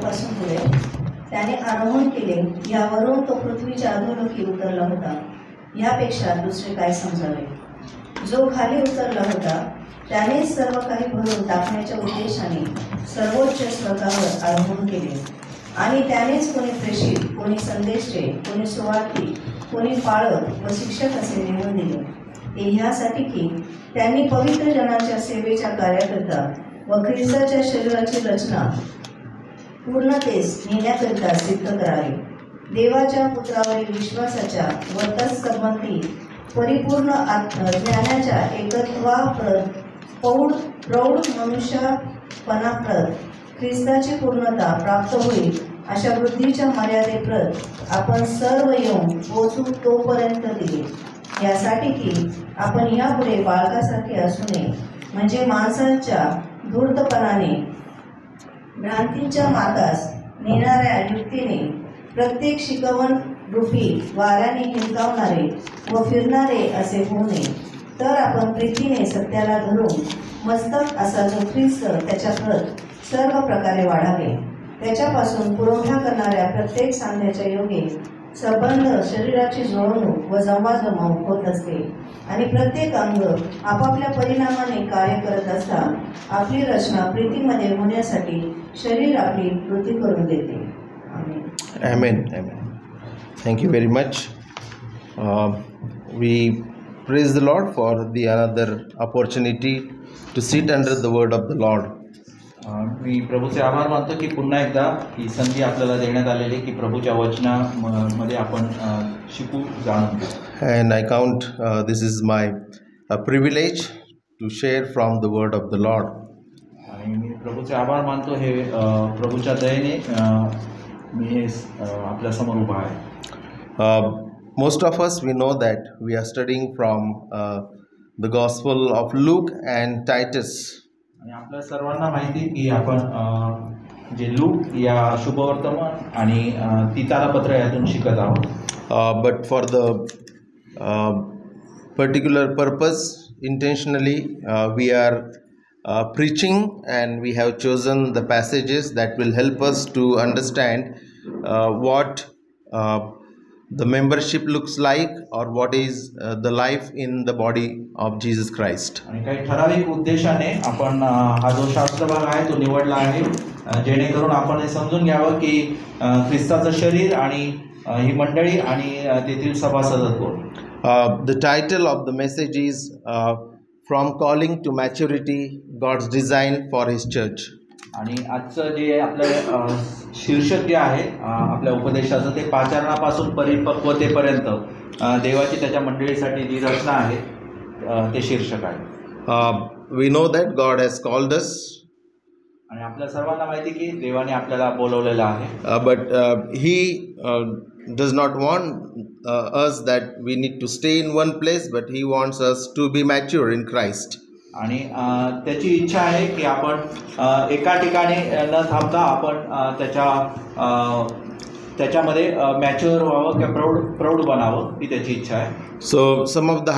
पासून पुढे त्याने आरोहण केले, यावरून तो पृथ्वीच्या अधोलोकी उतरला होता. यापेक्षा दुसरे काय समजावे? जो खाली उतरला होता त्यानेच सर्व काही भरून टाकण्याच्या उद्देशाने सर्वोच्च स्वर्गावर आरोहण केले. आणि त्यानेच कोणी प्रेषित, कोणी संदेशचे, कोणी सुवार्थी, कोणी पाळक व शिक्षक असे नेमून दिले. ते ह्यासाठी की त्यांनी पवित्र जनांच्या सेवेच्या कार्याकरता व ख्रिस्ताच्या शरीराची रचना पूर्णतेस नेण्याकरिता सिद्ध करावे. देवाच्या पुत्रावरील विश्वासाच्या व तत्संबंधी परिपूर्ण ज्ञानाच्या एकत्वाप्रत प्रौढ मनुष्यपणाप्रत ख्रिस्ताची पूर्णता प्राप्त होईल, अशा वृद्धीच्या मर्यादेप्रत आपण सर्व येऊन पोचू तोपर्यंत दिले. यासाठी की आपण यापुढे बाळकासारखे असू नये, म्हणजे माणसांच्या धूर्तपणाने भ्रांतीच्या मार्गास नेणाऱ्या युक्तीने प्रत्येक शिकवण रूपी वाऱ्याने हिंकावणारे व फिरणारे असे होऊ नये. तर आपण प्रीतीने सत्याला धरून मस्तक असा जो ख्रिस्त त्याच्यात सर्व प्रकारे वाढावे. त्याच्यापासून पुरवठा करणाऱ्या प्रत्येक सांध्याच्या योगे संबंध शरीराची जुळवणूक व जमवाजमव होत असते. आणि प्रत्येक अंग आपापल्या परिणामाने कार्य करत असता आपली रचना प्रीतीमध्ये होण्यासाठी शरीर आपली कृती करून देते. Amen. Amen. Thank you very much. We praise the Lord for the another opportunity to sit under the word of the Lord. मी प्रभूचे आभार मानतो की पुन्हा एकदा ही संधी आपल्याला देण्यात आलेली की प्रभूच्या वचनामध्ये आपण शिकू जाणून घेऊ. And I count this is my privilege to share from the word of the Lord. आणि मी प्रभूचे आभार मानतो हे प्रभूच्या दयेने मी हे आपल्या समोर उभा आहे. Most of us we know that we are studying from the Gospel of Luke and Titus. आणि आपल्या सर्वांना माहिती की आपण जे लूक या शुभवर्तमान आणि तीताला पत्र यातून शिकत आहोत. But for the particular purpose, intentionally we are preaching, and we have chosen the passages that will help us to understand what the membership looks like, or what is the life in the body of Jesus Christ. आणि काही ठराविक उद्देशाने आपण हा जो शास्त्र भाग आहे तो निवडला आहे, जेणेकरून आपण हे समजून घ्यावं की ख्रिस्ताचं शरीर आणि ही मंडळी आणि तेथील सभासदत्व. The title of the message is From Calling to Maturity, God's Design for His Church. आणि आजचं जे आपलं शीर्षक जे आहे आपल्या उपदेशाचं ते पाचारणापासून परिपक्वतेपर्यंत देवाची त्याच्या मंडळीसाठी जी रचना आहे ते शीर्षक आहे. We know that God has called us. आणि आपल्या सर्वांना माहिती की देवाने आपल्याला बोलवलेलं आहे. But He does not want us that we need to stay in one place, but He wants us to be mature in Christ. आणि त्याची इच्छा आहे की आपण एका ठिकाणी न थांबता आपण त्याच्यामध्ये मॅच्युअर व्हावं किंवा प्रौढ बनावं ही त्याची इच्छा आहे. So some of the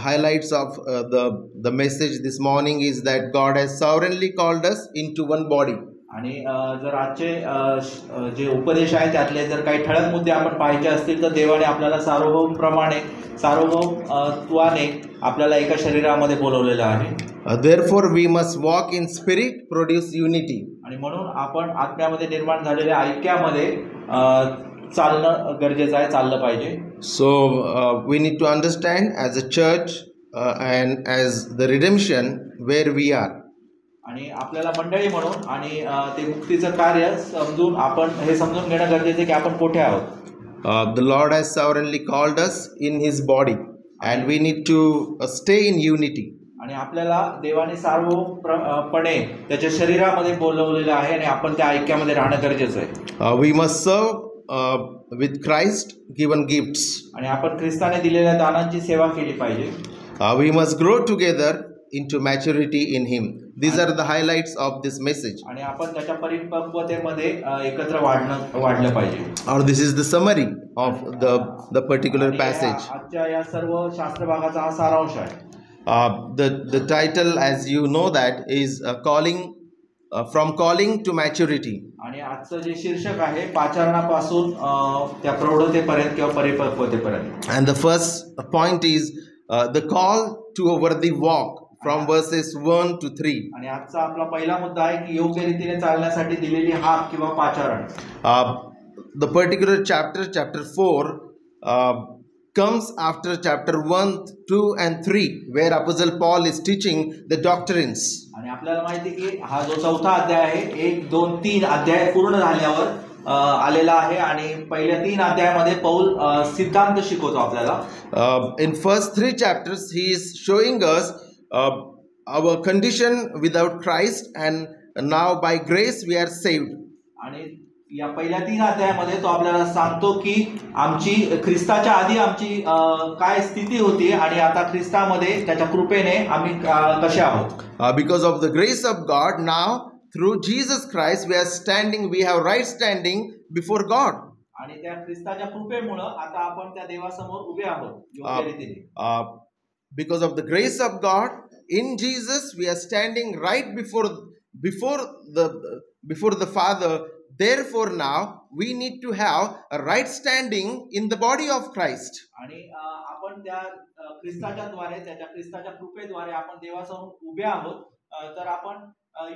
highlights of the message this morning is that God has sovereignly called us into one body. आणि जर आजचे जे उपदेश आहे त्यातले जर काही ठळक मुद्दे आपण पाहायचे असतील तर देवाने आपल्याला सार्वभौमत्वाने आपल्याला एका शरीरामध्ये बोलवलेलं आहे. Therefore we must walk in spirit, produce unity. आणि म्हणून आपण आत्म्यामध्ये निर्माण झालेल्या ऐक्यामध्ये चालणं गरजेचं आहे, चाललं पाहिजे. So we need to understand as a church and as the redemption where we are. आणि आपल्याला मंडळी म्हणून आणि ते मुक्तीचं कार्य समजून आपण हे समजून घेणं गरजेचं आहे की आपण कुठे आहोत. The Lord has sovereignly called us in His body, and we need to stay in unity. आणि आपल्याला देवाने सार्वभौमपणे त्याच्या शरीरामध्ये बोलवलेलं आहे आणि आपण त्या ऐक्यामध्ये राहणं गरजेचं आहे. We must serve with Christ given gifts. आणि आपण ख्रिस्ताने दिलेल्या दानांची सेवा केली पाहिजे. We must grow together into maturity in Him. These are the highlights of this message. आणि आपण त्याच्या परिपक्वतेमध्ये एकत्र वाढलं पाहिजे. Or this is the summary of the particular passage. आजच्या या सर्व शास्त्र भागाचा हा सारांश आहे. The title, as you know, that is calling from calling to maturity. आणि आजचं जे शीर्षक आहे पाचारणापासून त्या प्रौढतेपर्यंत किंवा परिपक्वतेपर्यंत. And the first point is the call to a worthy walk from verses 1 to 3. आणि आजचा आपला पहिला मुद्दा आहे की योग्य रीतीने चालण्यासाठी दिलेली हाक किंवा पाचारण. The particular chapter 4, comes after chapter 1, 2 and 3, where Apostle Paul is teaching the doctrines. आणि आपल्याला माहिती की हा जो चौथा अध्याय आहे 1, 2, 3 अध्याय पूर्ण झाल्यावर आलेला आहे आणि पहिल्या 3 अध्यायामध्ये पौल सिद्धांत शिकवतो आपल्याला. In first 3 chapters he is showing us our condition without Christ, and now by grace we are saved. आणि या पहिल्या 3 अध्यायामध्ये तो आपल्याला सांगतो की आमची ख्रिस्ताच्या आधी आमची काय स्थिती होती आणि आता ख्रिस्तामध्ये त्याच्या कृपेने आम्ही कसे आहोत. Because of the grace of God, now through Jesus Christ we are standing, we have right standing before God. आणि त्या ख्रिस्ताच्या कृपेमुळे आता आपण त्या देवासमोर उभे आहोत योग्य रीतीने. Because of the grace of God in Jesus we are standing right before the Father. Therefore now we need to have a right standing in the body of Christ. आणि आपण त्या ख्रिस्ताच्या द्वारे त्याच्या ख्रिस्ताच्या कृपेद्वारे आपण देवासमोर उभे आहोत. तर आपण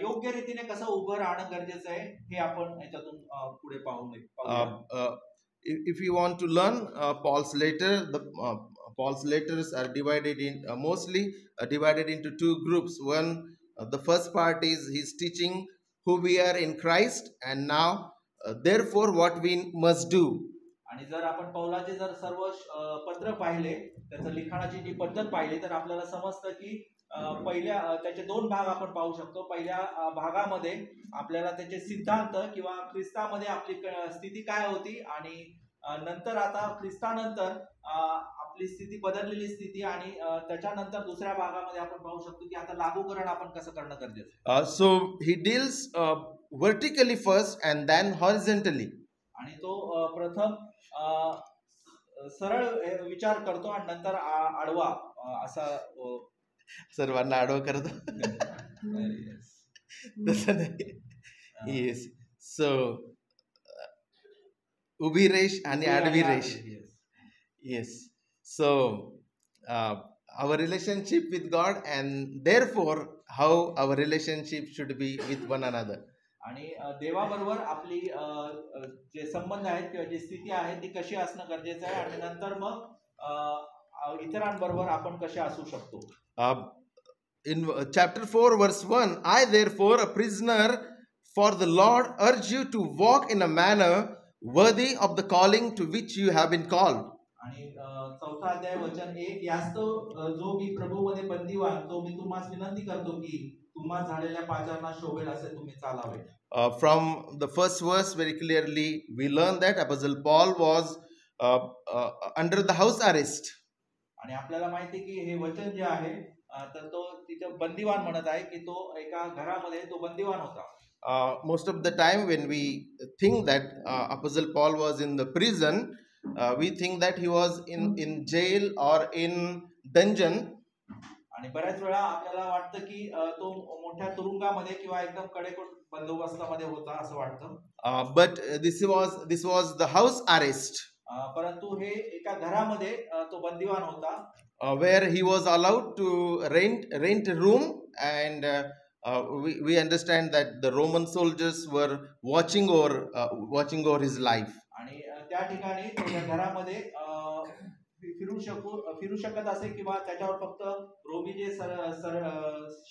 योग्य रीतीने कसं उभं राहणं गरजेचं आहे हे आपण याच्यातून पुढे पाहू. If you want to learn Paul's letter, Paul's letters are divided in mostly divided into 2 groups. One, the first part is he's teaching who we are in Christ, and now therefore what we must do. आणि जर आपण पौलाचे जर सर्व पत्र पाहिले, त्याचं लिखाणाची जी पद्धत पाहिली तर आपल्याला समजतं की पहिल्या त्याचे 2 भाग आपण पाहू शकतो. पहिल्या भागामध्ये आपल्याला त्याचे सिद्धांत किंवा ख्रिस्तामध्ये आपली स्थिती काय होती आणि नंतर आता ख्रिस्तानंतर आपली स्थिती बदललेली स्थिती आणि त्याच्यानंतर दुसऱ्या भागामध्ये आपण पाहू शकतो की आता लागूकरण आपण कसं करणं गरजेचं आहे. So he deals vertically first and then horizontally. आणि तो प्रथम सरळ विचार करतो आणि नंतर आडवा असा सर्वांना आडवा करतो. तसं नाही. Yes. So उभी रेष आणि आडवी रेष. Yes. So our relationship with God, and therefore how our relationship should be with one another. आणि देवाबरोबर आपली जे संबंध आहेत किंवा जी स्थिती आहे ती कशी असणं गरजेचं आहे आणि नंतर मग इतरांबरोबर आपण कसे असू शकतो. In chapter 4 verse 1, I therefore a prisoner for the Lord urge you to walk in a manner worthy of the calling to which you have been called. आणि चौथा अध्याय वचन 1, यास्तव जो मी प्रभूमध्ये बंदीवान तो मी तुम्हाला विनंती करतो की तुम्हाला झालेल्या पाचारणात शोभेल असे तुम्ही चालावे. From the first verse very clearly we learn that Apostle Paul was under the house arrest. आणि आपल्याला माहिती की हे वचन जे आहे तर तो तिथे बंदीवान म्हणत आहे की तो एका घरामध्ये तो बंदीवान होता. Most of the time when we think that Apostle Paul was in the prison, we think that he was in jail or in dungeon. आणि बऱ्याच वेळा आपल्याला वाटतं की तो मोठ्या तुरुंगामध्ये किंवा एकदम कडेकोट बंदोबस्तामध्ये होता असं वाटतं. But this was the house arrest. परंतु हे एका घरामध्ये तो बंदीवान होता. Where he was allowed to rent a room, and we understand that the Roman soldiers were watching over his life. आणि त्या ठिकाणी त्या घरामध्ये फिरू शकत असे किंवा त्याच्यावर फक्त रोमी जे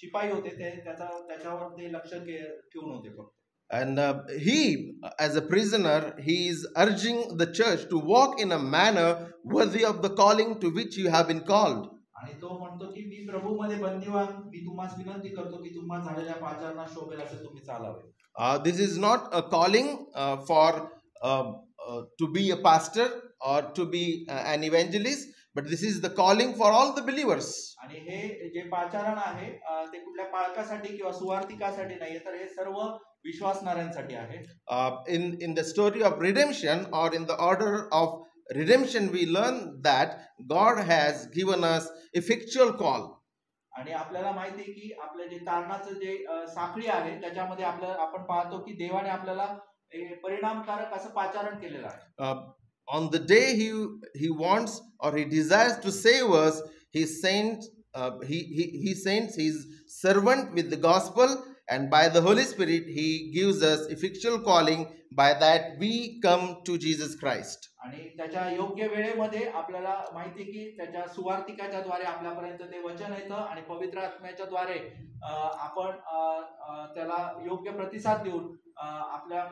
शिपाई होते ते त्याच्यावर ते लक्ष ठेवून होते फक्त. And he, as a prisoner, he is urging the church to walk in a manner worthy of the calling to which you have been called. आणि तो म्हणतो की मी प्रभूमध्ये बंदीवान मी तुम्हाला विनंती करतो की तुम्हाला झालेल्या पाचारणात शोभेल असे तुम्ही चालावे. This is not a calling for to be a pastor or to be an evangelist, but this is the calling for all the believers. आणि हे जे पाचारण आहे ते कुठल्या पालकासाठी किंवा सुवार्तिकासाठी नाहीये तर हे सर्व विश्वासणाऱ्यांसाठी आहे. In the story of redemption, or in the order of redemption, we learn that God has given us effectual call. आणि आपल्याला माहिती आहे की आपलं जे तारणाचं जे साखळी आहे त्याच्यामध्ये आपण पाहतो की देवाने आपल्याला परिणामकारक असं पाचारण केलेलं आहे. On the day he wants or he desires to save us, he sends his servant with the gospel, and by the Holy Spirit he gives us effectual calling. By that we come to Jesus Christ. आणि त्याच्या योग्य वेळेमध्ये आपल्याला माहिती आहे की त्याच्या सुवार्तिकाच्या द्वारे आपल्यापर्यंत ते वचन येतं आणि पवित्र आत्म्याच्या द्वारे आपण त्याला योग्य प्रतिसाद देऊन आपल्या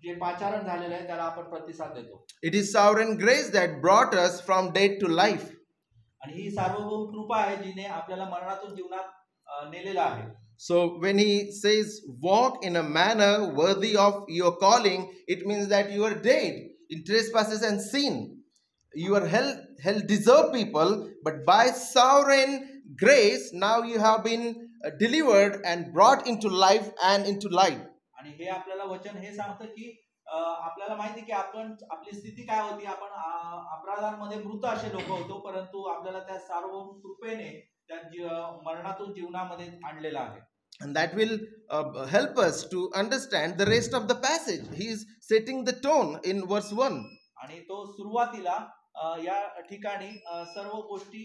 जे पाचारण झालेलं आहे त्याला आपण प्रतिसाद देतो. It is sovereign grace that brought us from death to life. आणि ही सार्वभौम कृपा आहे जिने आपल्याला मरणातून जीवनात नेलेलं आहे. So when he says walk in a manner worthy of your calling, it means that you are dead in trespasses and sin. You are hell deserved people, but by sovereign grace now you have been delivered and brought into life and into light. आणि हे आपल्याला वचन हे सांगतं की आपल्याला माहिती की आपली स्थिती काय होती, आपण अपराधांमध्ये मृत असे लोक होतो, परंतु आपल्याला त्या सार्वभौम कृपेने त्या मरणातून जीवनामध्ये आणलेला आहे. And that will help us to understand the rest of the passage. He is setting the tone in verse 1. आणि तो सुरुवातीला या ठिकाणी सर्व गोष्टी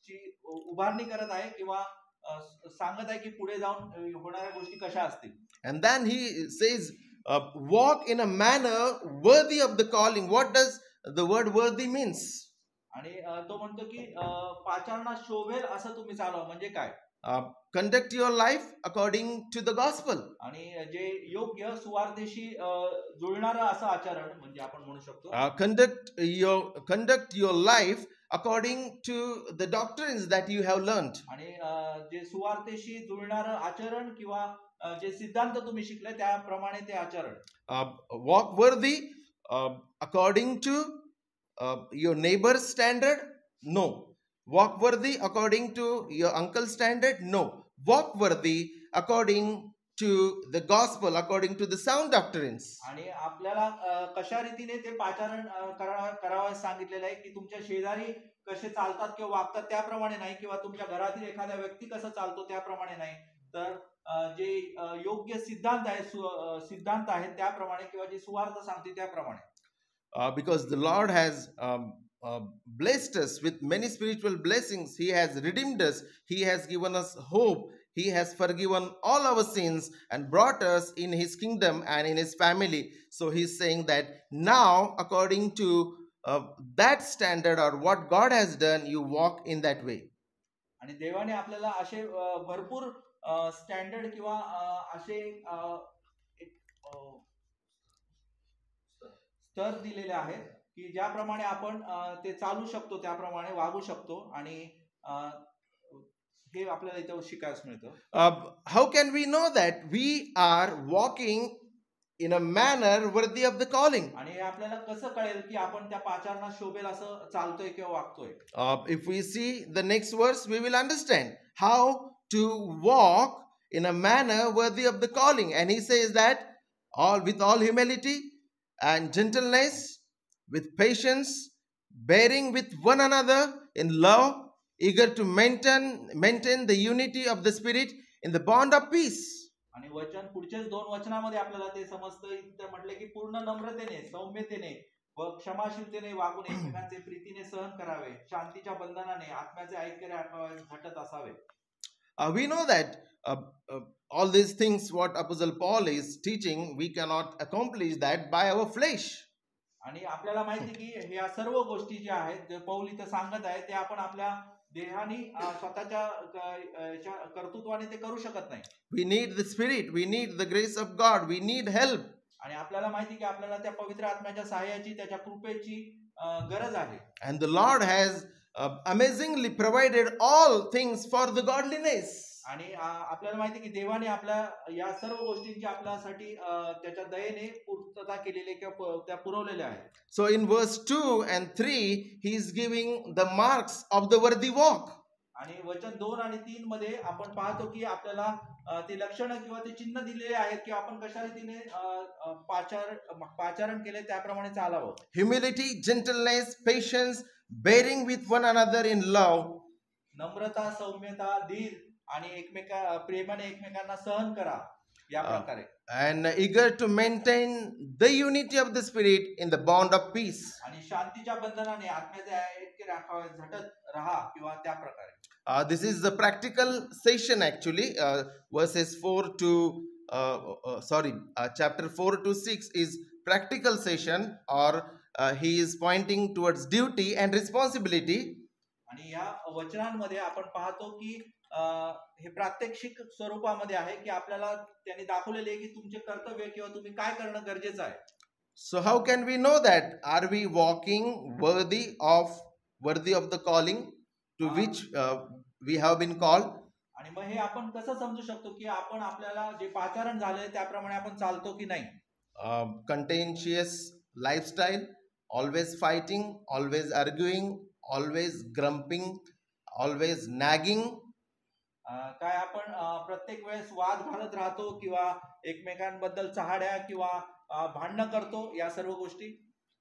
ची उभारणी करत आहे किंवा सांगत आहे की पुढे जाऊन होणाऱ्या गोष्टी कशा असतील. And then he says walk in a manner worthy of the calling. What does the word worthy means? आणि तो म्हणतो की पाचारणात शोभेल असं तुम्ही चालवा. म्हणजे काय? Conduct your life according to the gospel. आणि जे योग्य सुवार्तेशी जुळणारं असं आचरण म्हणजे आपण म्हणू शकतो. Conduct your life according to the doctrines that you have learned. आणि जे सुवार्तेशी जुळणारं आचरण किंवा जे सिद्धांत तुम्ही शिकले त्याप्रमाणे ते आचरण. Walk worthy according to your neighbor's standard? No. Walk worthy according to your uncle's standard? No. Walk worthy according to the gospel, according to the sound doctrines. आणि आपल्याला कशा रीतीने ते पाचारण करावं सांगितलेलं आहे की तुमच्या शेजारी कसे चालतात किंवा वागतात त्याप्रमाणे नाही, किंवा तुमच्या घरातील एखादा व्यक्ती कसं चालतो त्याप्रमाणे नाही, तर जे योग्य सिद्धांत आहेत त्याप्रमाणे किंवा जी सुवार्थ सांगते त्याप्रमाणे. Because the Lord has blessed us with many spiritual blessings. He has redeemed us. He has given us hope. He has forgiven all our sins and brought us in his kingdom and in his family. So he's saying that now, according to that standard or what God has done, you walk in that way. आणि देवाने आपल्याला असे भरपूर standard किंवा असे स्तर दिलेले आहेत की ज्याप्रमाणे आपण ते चालू शकतो, त्याप्रमाणे वागू शकतो. आणि हे आपल्याला इथे शिकायला मिळतं. How can we know that we are walking in a manner worthy of the calling? आणि आपल्याला कसं कळेल की आपण त्या पाचारणात शोभेल असं चालतोय किंवा वागतोय? If we see the next verse, we will understand how to walk in a manner worthy of the calling. And he says that with all humility and gentleness, with patience, bearing with one another in love, eager to maintain the unity of the Spirit in the bond of peace. आणि वचन पुढच्याच 2 वचनामध्ये आपल्याला ते समजतं. इथे म्हटले की पूर्ण नम्रतेने, सौम्यतेने व क्षमाशीलतेने वागून एकमेकांचे प्रीतीने सहन करावे, शांतीच्या बंधनाने आत्म्याचे ऐक्य झटत असावे. We know that all these things what Apostle Paul is teaching, we cannot accomplish that by our flesh. आणि आपल्याला माहिती की ह्या सर्व गोष्टी ज्या आहेत जे पौल इथे सांगत आहे ते आपण आपल्या देहाने स्वतःच्या कर्तृत्वाने ते करू शकत नाही. We need the Spirit, we need the grace of God, we need help. आणि आपल्याला माहिती की आपल्याला त्या पवित्र आत्म्याच्या सहाय्याची, त्याच्या कृपेची गरज आहे. And the Lord has amazingly provided all things for the godliness. आणि आपल्याला माहिती की देवाने आपल्या या सर्व गोष्टींची आपल्यासाठी त्याच्या दयेने पूर्तता केलेली किंवा त्या पुरवलेल्या आहेत. So in verse 2 and 3 he is giving the marks of the worthy walk. आणि वचन 2 आणि 3 मध्ये आपण पाहतो की आपल्याला ते लक्षणं किंवा ते चिन्ह दिलेले आहेत की आपण कशा रीतीने पाचारण केले त्याप्रमाणे चालावं. Humility, gentleness, patience, bearing with one another in love. नम्रता, सौम्यता, धीर आणि प्रेमाने एकमेकांना सहन करा या प्रकारे. And eager to maintain the unity of the spirit in the bond of peace. आणि शांतीच्या बंधनाने आत्म्याचे ऐक्य राखावे, झटत राहा किंवा त्या प्रकारे. This is the practical session actually. Verses 4 to chapter 4 to 6 is practical session, or he is pointing towards duty and responsibility. आणि या वचनांमध्ये आपण पाहतो की हे प्रात्यक्षिक स्वरूपामध्ये आहे की आपल्याला त्यांनी दाखवलेले आहे की तुमचे कर्तव्य किंवा तुम्ही काय करणं गरजेचं आहे. So how can we know that? Are we walking worthy of the calling to which we have been called? आणि मग हे आपण कसं समजू शकतो की आपण आपल्याला जे पाचारण झालंय त्याप्रमाणे आपण चालतो की नाही. Contentious lifestyle, always fighting, always arguing, always grumping, always nagging. काय आपण प्रत्येक वेळेस वाद घालत राहतो किंवा एकमेकांबद्दल चहाड्या किंवा भांडणं करतो या सर्व गोष्टी.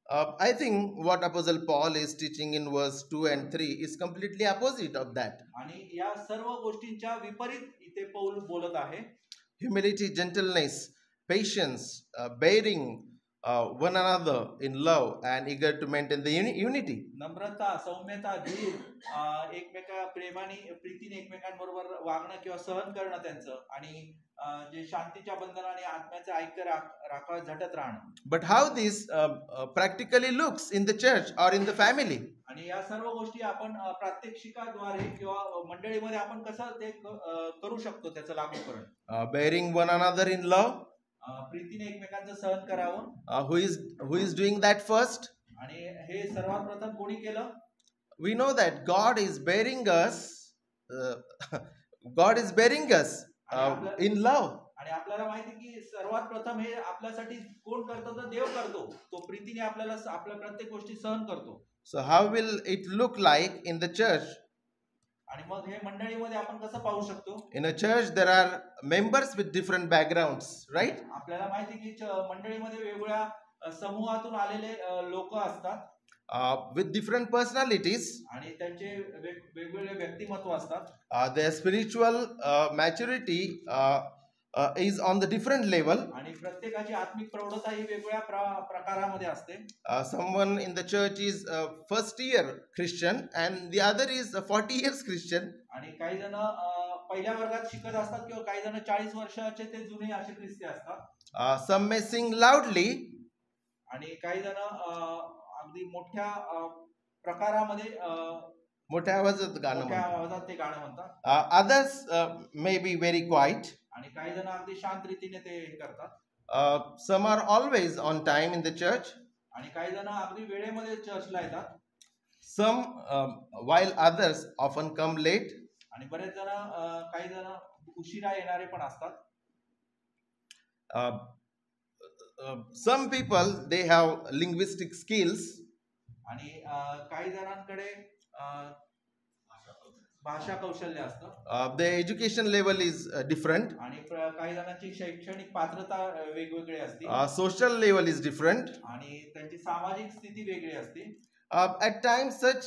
I think what Apostle Paul is teaching in verse 2 and 3 is completely opposite of that. आणि या सर्व गोष्टींच्या विपरीत इथे पौल बोलत आहे. Humility, gentleness, patience, bearing one another in love and eager to maintain the unity. नम्रता, सौम्यता, धीर, प्रीतीने एकमेकांबरोबर वागणं किंवा सहन करणं त्यांचं, आणि जे शांतीच्या बंधनाने आत्म्याचे ऐक्य राखावे, झटत राहणं. But how this practically looks in the church or in the family? आणि या सर्व गोष्टी आपण प्रात्यक्षिकाद्वारे किंवा मंडळीमध्ये आपण कसं ते करू शकतो त्याचं लागूकरण. Bearing one another in love. प्रीतीने एकमेकांचं सहन करावं. Who is doing that first? आणि हे सर्वात प्रथम कोणी केलं? We know that God is bearing us in love. आणि आपल्याला माहिती की सर्वात प्रथम हे आपल्यासाठी कोण करतो तर देव करतो. तो प्रीतीने आपल्याला आपल्या प्रत्येक गोष्टी सहन करतो. So how will it look like in the church? आणि मग हे मंडळीमध्ये आपण कसं पाहू शकतो? In a church there are members with different backgrounds, right? आपल्याला माहिती की मंडळीमध्ये वेगवेगळ्या समूहातून आलेले लोक असतात. With different personalities. आणि त्यांचे वेगवेगळे व्यक्तिमत्व असतात. Their spiritual maturity is on the different level. आणि प्रत्येकाची आत्मिक प्रौढता ही वेगवेगळ्या प्रकारामध्ये असते. Someone in the church is first year Christian and the other is 40 years Christian. आणि काही जण पहिल्या वर्गात शिकत असतात किंवा काही जण 40 वर्षाचे ते जुने असे ख्रिस्ती असतात. Some may sing loudly. आणि काही जण अगदी मोठ्या प्रकारामध्ये मोठ्या आवाजात ते गाणं म्हणतात. Others may be very quiet. आणि काही जण अगदी शांत रीतीने ते करतात. Some are always on time in the church. आणि काही जण अगदी वेळेमध्ये चर्चला येतात. Some while others often come late. आणि बरेच जण काही जण उशिरा येणारे पण असतात. Some people they have linguistic skills. आणि काही जणांकडे भाषा कौशल्य असतं. The education level is different. आणि काही जणांची शैक्षणिक पात्रता वेगवेगळी असते. Social level is different. आणि त्यांची सामाजिक स्थिती वेगळी असते. At times such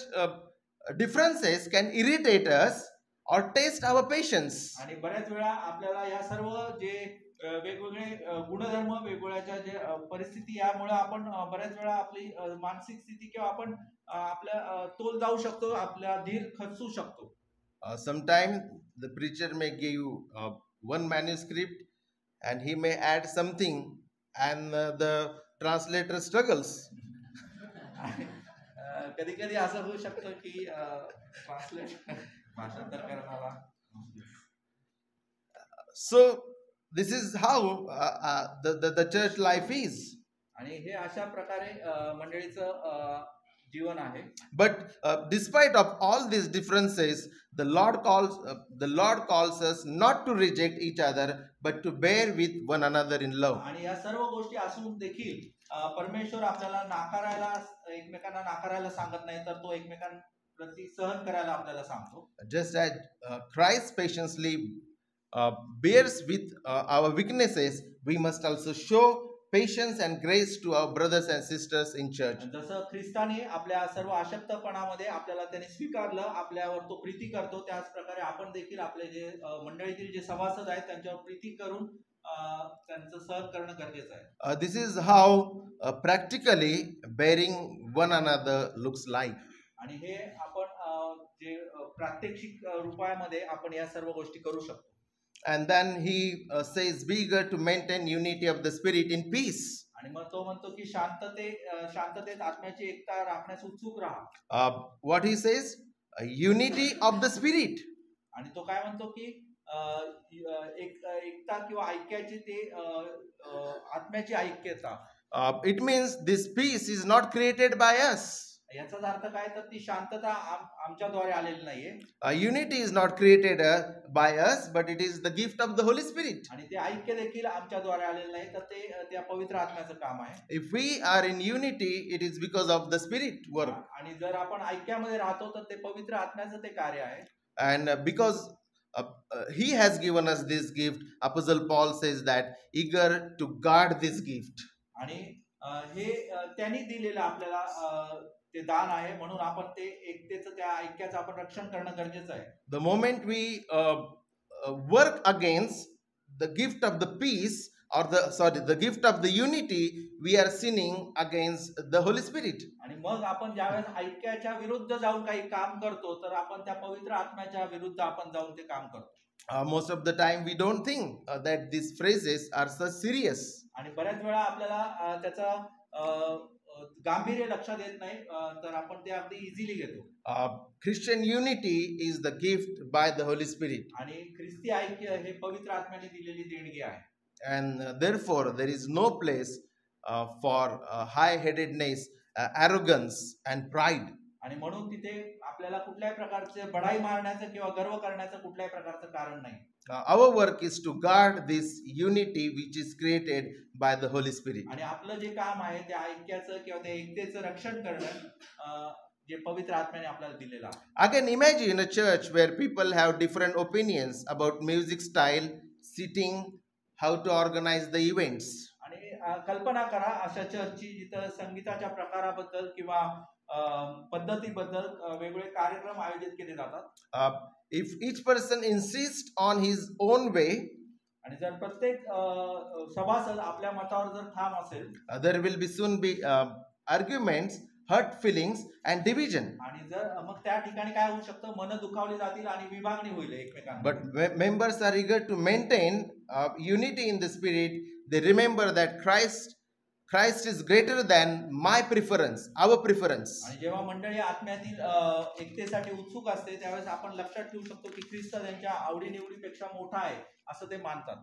differences can irritate us or test our patience. आणि बऱ्याच वेळा आपल्याला या सर्व जे वेगवेगळे गुणधर्म, वेगवेगळ्या जे परिस्थिती, यामुळे आपण बऱ्याच वेळा आपली मानसिक स्थिती किंवा आपण आपल्या तोल जाऊ शकतो, आपला धीर खचू शकतो. Sometimes the preacher may give one manuscript and he may add something and the translator struggles. कधी कधी असं होऊ शकतं की भाषांतर करणारा. So this is how the church life is. आणि हे अशा प्रकारे मंडळीचं जीवन आहे. But despite of all these differences, the Lord calls us not to reject each other but to bear with one another in love. आणि या सर्व गोष्टी असून देखील परमेश्वर आपल्याला एकमेकांना नाकारायला सांगत नाही, तर तो एकमेकांप्रती सहन करायला आपल्याला सांगतो. Just as Christ patiently bears with our weaknesses, we must also show patience and grace to our brothers and sisters in church. जसं ख्रिस्ताने आपल्या सर्व अशक्तपणामध्ये आपल्याला त्याने स्वीकारलं, आपल्यावर तो प्रीती करतो, त्याच प्रकारे आपण देखील आपले जे मंडळीतील जे सभासद आहेत त्यांच्यावर प्रीती करून त्यांचं सहन करणं गरजेचं आहे. This is how practically bearing one another looks like. आणि हे आपण जे प्रात्यक्षिक रूपामध्ये आपण या सर्व गोष्टी करू शकतो. And then he says, be eager to maintain unity of the spirit in peace. आणि मग तो म्हणतो की शांततेत आत्म्याची एकता राखण्यास उत्सुक राहा. What he says? Unity of the spirit. आणि तो काय म्हणतो की एकता किंवा ऐक्याची ते आत्म्याची ऐक्यता. It means this peace is not created by us. याचाच अर्थ काय तर ती शांतता आमच्याद्वारे आलेली नाहीये. Unity is not created by us, but it is the gift of the Holy Spirit. आणि ते ऐक्य देखील आमच्याद्वारे आलेलं नाही, तर ते त्या पवित्र आत्म्याचं काम आहे. If we are in unity, it is because of the Spirit work. आणि जर आपण ऐक्यामध्ये राहतो तर ते पवित्र आत्म्याचं ते कार्य आहे. And because he has given us this gift, Apostle Paul says that eager to guard this gift. आणि हे त्यांनी दिलेलं आपल्याला ते दान आहे, म्हणून आपण ते एकतेचं त्या ऐक्याचं आपण रक्षण करणं गरजेचं आहे. The moment we work against the gift of the peace or the gift of the unity, we are sinning against the Holy Spirit. आणि मग आपण ज्यावेळेस ऐक्याच्या विरुद्ध जाऊन काही काम करतो तर आपण त्या पवित्र आत्म्याच्या विरुद्ध आपण जाऊन ते काम करतो. Most of the time we don't think that these phrases are so serious. आणि बऱ्याच वेळा आपल्याला त्याचा गांभीर्य लक्षात येत नाही, तर आपण ते अगदी इझिली घेतो. Christian unity is the gift by the Holy Spirit. आणि ख्रिस्ती ऐक्य हे पवित्र आत्म्याने दिलेली देणगी आहे. And therefore there is no place for high-headedness, arrogance and pride. आणि म्हणून तिथे आपल्याला कुठल्याही प्रकारचे बढाई मारण्याचं किंवा गर्व करण्याचं कुठल्याही प्रकारचं कारण नाही. Our work is to guard this unity which is created by the Holy Spirit. आणि आपलं जे काम आहे त्या ऐक्याचं किंवा त्या एकतेचं रक्षण करणं जे पवित्र आत्म्याने आपल्याला दिलेलं आहे. I can imagine a church where people have different opinions about music style, seating, how to organize the events. आणि कल्पना करा अशा चर्चची जिथं संगीताच्या प्रकाराबद्दल किंवा पद्धतीबद्दल वेगवेगळे कार्यक्रम आयोजित केले जातात. If each person insists on his own way, आणि जर प्रत्येक सभासद आपल्या मतावर जर ठाम असेल, there will be soon be arguments, hurt feelings and division. आणि जर मग त्या ठिकाणी काय होऊ शकतं, मन दुखावली जातील आणि विभागणी होईल एकमेकांमध्ये. But members are eager to maintain unity in the spirit. They remember that Christ is greater than my preference, our preference. आणि जेव्हा मंडळी आत्म्यातील एकतेसाठी उत्सुक असते त्यावेळेस आपण लक्षात ठेवू शकतो की ख्रिस्त त्यांच्या आवडीनिवडीपेक्षा मोठा आहे असं ते मानतात.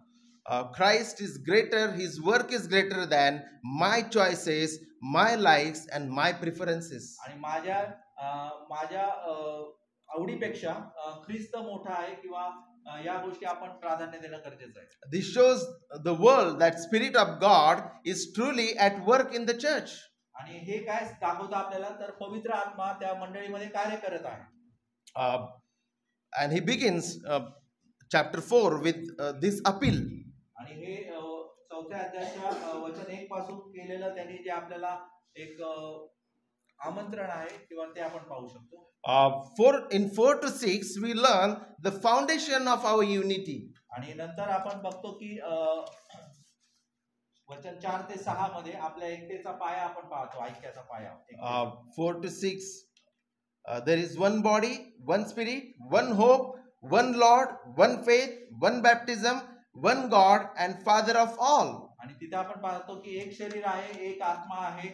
Christ is greater, his work is greater than my choices, my likes and my preferences. आणि माझ्या आवडीपेक्षा ख्रिस्त मोठा आहे किंवा या गोष्टी आपण प्राधान्य देणं गरजेचं आहे. This shows the world that Spirit of God is truly at work in the church. आणि हे काय दाखवतं आपल्याला तर पवित्र आत्मा त्या मंडळीमध्ये कार्य करत आहे. And he begins chapter 4 with this appeal. आणि हे 4थ्या अध्यायाच्या वचन 1 पासून केलेलं त्यांनी जे आपल्याला एक आमंत्रण आहे किंवा ते आपण पाहू शकतो. In 4 to 6 we learn the foundation of our unity. आणि नंतर आपण बघतो की वचन 4 ते 6 मध्ये आपल्या एकतेचा पाया आपण पाहतो, ऐक्याचा पाया. 4 to 6 there is one body, one spirit, one hope, one Lord, one faith, one baptism, one God and Father of all. आणि तिथे आपण पाहतो की एक शरीर आहे, एक आत्मा आहे,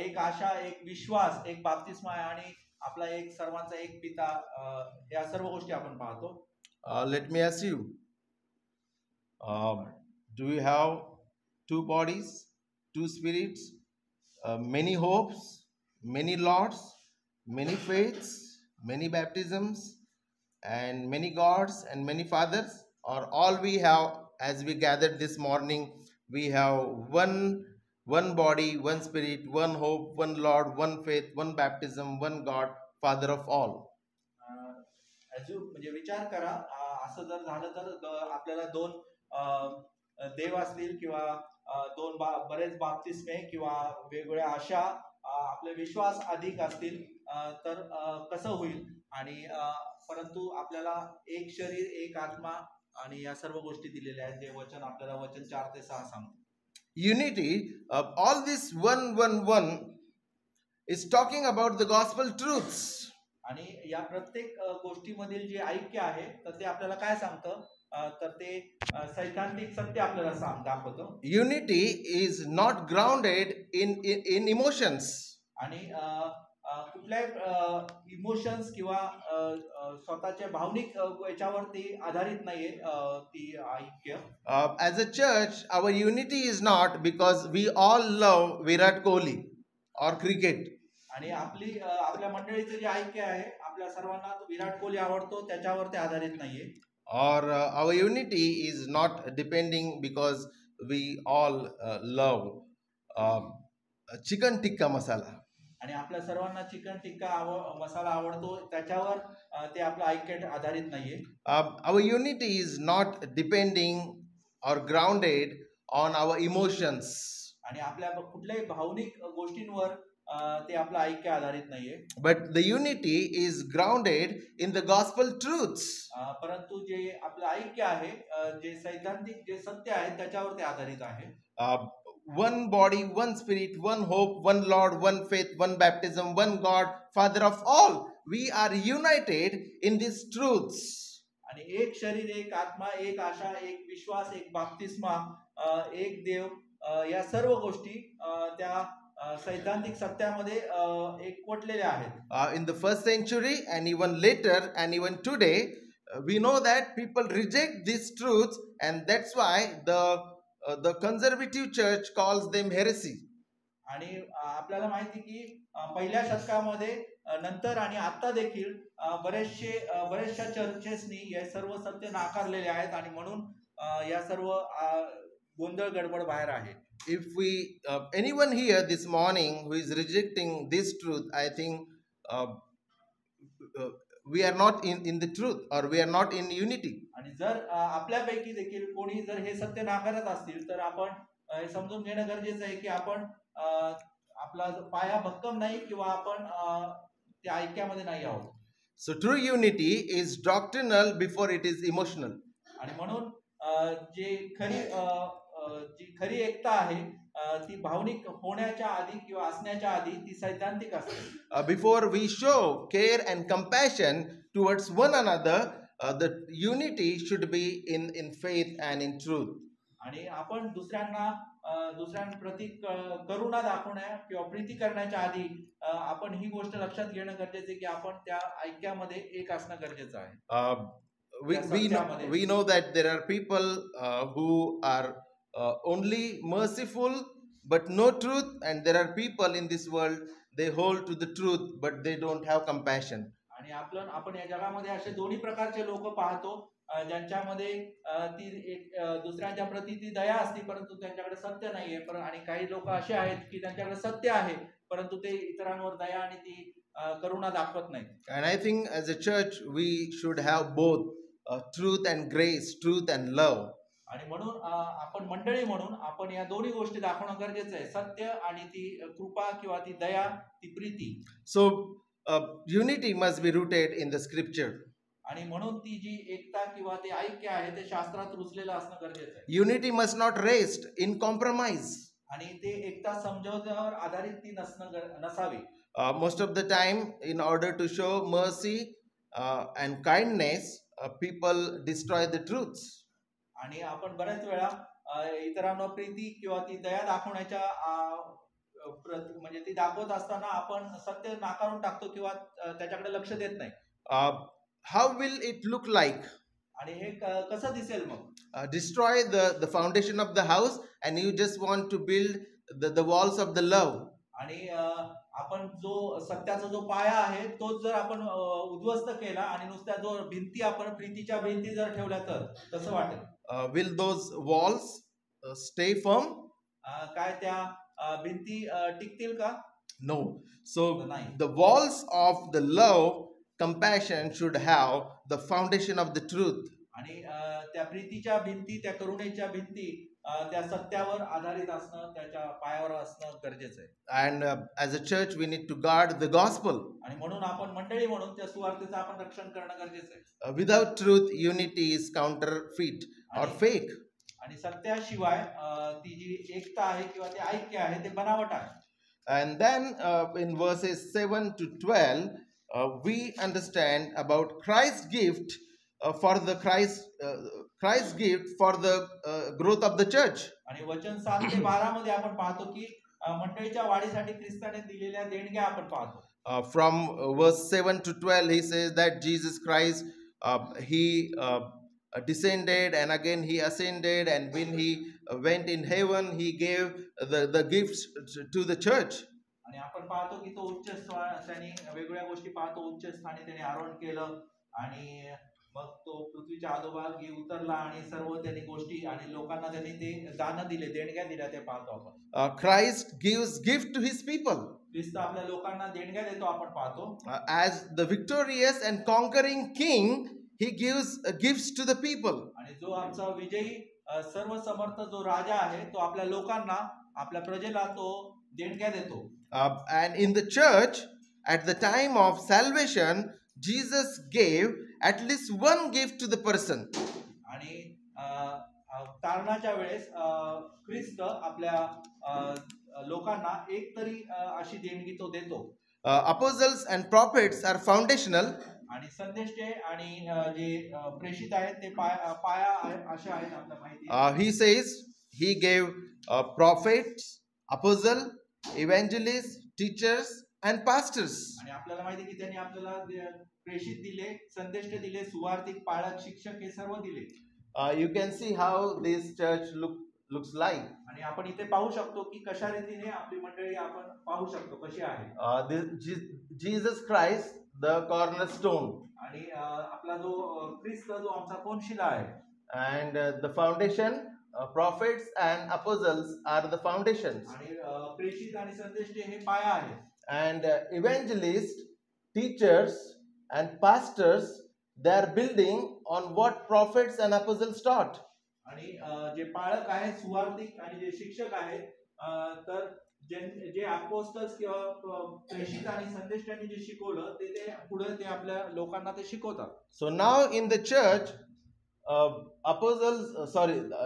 एक आशा, एक विश्वास, एक बाप्तिस्मा आहे आणि आपला एक सर्वांचा एक पिता. या सर्व गोष्टी आपण पाहतो. Let me ask you, do you have 2 bodies, 2 spirits, many hopes, many lords, many faiths, many baptisms and many gods and many fathers? Or all we have, as we gathered this morning, we have one body, one spirit, one hope, one Lord, one faith, one baptism, one God, Father of all. म्हणजे विचार करा, असं जर झालं तर आपल्याला 2 देव असतील किंवा बरेच बाप्तिस्मे किंवा वेगवेगळ्या अशा आपले विश्वास अधिक असतील तर कसं होईल. आणि परंतु आपल्याला एक शरीर एक आत्मा आणि या सर्व गोष्टी दिलेल्या आहेत, जे वचन आपल्याला वचन 4 ते 6 सांगतो. Unity, all this 111 is talking about the gospel truths. आणि या प्रत्येक गोष्टीमधील जे ऐक्य आहे तर ते आपल्याला काय सांगतं, तर ते सैद्धांतिक सत्य आपल्याला दाखवतं. Unity is not grounded in emotions. आणि कुठल्याही इमोशन्स किंवा स्वतःच्या भावनिक याच्यावरती आधारित नाहीये ती ऐक्य. As a church, our unity is not because we all love Virat Kohli or cricket. आणि आपल्या मंडळीचं जे ऐक्य आहे, आपल्या सर्वांना विराट कोहली आवडतो त्याच्यावर ते आधारित नाहीये. Or our unity is not depending because we all love chicken tikka masala. आणि आपल्या सर्वांना चिकन टिक्का मसाला आवडतो त्याच्यावर ते आपलं ऐक्य आधारित नाहीये. Our unity is not depending or grounded on our emotions. आणि आपल्या कुठल्याही भावनिक गोष्टींवर ते आपलं ऐक्य आधारित नाहीये. But the unity is grounded in the gospel truths. परंतु जे आपलं ऐक्य आहे, जे सैद्धांतिक जे सत्य आहे त्याच्यावर ते आधारित आहे. One body, one spirit, one hope, one Lord, one faith, one baptism, one God, Father of all. We are united in these truths. आणि एक शरीर एक आत्मा एक आशा एक विश्वास एक बाप्तिस्मा एक देव, या सर्व गोष्टी त्या सैद्धांतिक सत्यामध्ये एकवटलेल्या आहेत. In the first century and even later and even today, we know that people reject these truths, and that's why the conservative church calls them heresy. आणि आपल्याला माहिती की पहिल्या शतकामध्ये नंतर आणि आता देखील बऱ्याचशा चर्चेसनी हे सर्व सत्य नाकारलेले आहेत आणि म्हणून या सर्व गोंधळ गडबड बाहेर आहे. If we anyone here this morning who is rejecting this truth, I think we are not in the truth, or we are not in unity. आणि जर आपल्यापैकी देखील कोणी जर हे सत्य नाकारत असतील तर आपण हे समजून घेणं गरजेचं आहे की आपण आपला पाया भक्कम नाही किंवा आपण त्या ऐक्यामध्ये नाही आहोत. So true unity is doctrinal before it is emotional. आणि म्हणून जी खरी एकता आहे ती भावनिक होण्याच्या आधी किंवा असण्याच्या आधी ती सैद्धांतिक असते. Before we show care and compassion towards one another, the unity should be in faith and in truth. आणि आपण दुसऱ्यांप्रती करुणा दाखवण्या किंवा प्रीती करण्याच्या आधी आपण ही गोष्ट लक्षात घेणं गरजेचं आहे की आपण त्या ऐक्यामध्ये एक असणं गरजेचं आहे. We know that there are people who are only merciful but no truth, and there are people in this world they hold to the truth but they don't have compassion. आणि आपण या जगामध्ये असे दोन्ही प्रकारचे लोक पाहतो, ज्यांच्यामध्ये ती एक दुसऱ्यांच्या प्रती ती दया असते परंतु त्यांच्याकडे सत्य नाहीये. आणि काही लोक असे आहेत की त्यांच्याकडे सत्य आहे परंतु ते इतरांवर दया आणि ती करुणा दाखवत नाही. And I think as a church we should have both truth and grace, truth and love. आणि म्हणून आपण मंडळी म्हणून आपण या दोन्ही गोष्टी दाखवणं गरजेचं आहे, सत्य आणि ती कृपा किंवा ती दया ती Preeti. So unity must be rooted in the scripture. आणि म्हणून ती जी एकता किंवा ते ऐक्य आहे ते शास्त्रात रुजलेलं असणं गरजेचं आहे. Unity must not rest in compromise. आणि ते एकता समझोत्यावर आधारित ती नसावी. Most of the time, in order to show mercy and kindness, people destroy the truths. आणि आपण बऱ्याच वेळा इतरांवर प्रीती किंवा ती दया दाखवण्याच्या म्हणजे ती दाखवत असताना आपण सत्य नाकारून टाकतो किंवा त्याच्याकडे लक्ष देत नाही. How will it look like? आणि हे कसं दिसेल मग? Destroy the foundation of the house and you just want to build the walls of the love. आणि आपण जो सत्याचा जो पाया आहे तोच जर आपण उद्ध्वस्त केला आणि नुसत्या जो भिंती आपण प्रीतीच्या भिंती जर ठेवल्या तर कसं वाटेल? Will those walls stay firm? काय त्या भिंती टिकतील का? No. So the walls of the love, compassion should have the foundation of the truth. आणि त्या प्रीतीच्या भिंती, त्या करुणेच्या भिंती त्या सत्यावर आधारित असणं, त्याच्या पायावर असणं गरजेचं आहे. And as a church, we need to guard the gospel. आणि म्हणून आपण मंडळी म्हणून त्या सुवार्तेचं आपण रक्षण करणं गरजेचं आहे. Without truth, unity is counterfeit or fake. आणि सत्याशिवाय ती जी एकता आहे किंवा ते ऐक्य आहे ते बनावट आहे. And then in verses 7 to 12, we understand about Christ's gift for the Christ's gift for the growth of the church. आणि वचन 7 ते 12 मध्ये आपण पाहतो की मंडळीच्या वाढीसाठी ख्रिस्ताने दिलेल्या देणग्या आपण पाहतो. From verse 7 to 12, he says that Jesus Christ, he descended and again he ascended, and when he went in heaven, he gave the gifts to the church. आणि आपण पाहतो की तो त्यांनी वेगवेगळ्या गोष्टी पाहतो. उच्च स्थानी त्याने आरोहण केलं आणि मग तो पृथ्वीच्या अधोभागी उतरला आणि सर्व त्यांनी गोष्टी आणि लोकांना त्यांनी ते दान दिले, देणग्या दिल्या ते पाहतो आपण. Christ gives gift to his people. ख्रिस्त आपल्या लोकांना देणग्या देतो आपण पाहतो. As the victorious and conquering king, he gives gifts to the people. आणि जो आमचा विजयी सर्व समर्थ जो राजा आहे तो आपल्या लोकांना, आपल्या प्रजेला तो देणग्या देतो. And in the church, at the time of salvation, Jesus gave at least one gift to the person. आणि तारणाच्या वेळेस ख्रिस्त आपल्या लोकांना एक तरी अशी देणगी तो देतो. Apostles and prophets are foundational. आणि संदेष्टे आणि जे प्रेषित आहेत ते पाया आहेत, असे आहेत आपल्याला माहिती. He says he gave prophets, apostles, evangelists, teachers and pastors. आणि आपल्याला माहिती की त्यांनी आपल्याला प्रेषित दिले, संदेष्टे दिले, सुवार्तिक, पाळक, शिक्षक हे सर्व दिले. You can see how this church looks like. आणि आपण इथे पाहू शकतो की कशा रीतीने आपली मंडळी आपण पाहू शकतो कशी आहे. Jesus Christ, the cornerstone. आणि आपला जो ख्रिस्त जो आमचा कोनशिला आहे. And the foundation, prophets and apostles are the foundations. आणि प्रेषित आणि संदेष्टे हे पाया आहेत. And evangelists, teachers and pastors, they are building on what prophets and apostles taught. आणि जे पाळक आहेत, सुवार्तिक आणि जे शिक्षक आहेत, तर जे अपोस्टल्स किंवा प्रेषित आणि संदेष्टांनी जे शिकवलं ते पुढे ते आपल्या लोकांना ते शिकवतात. So now in the church,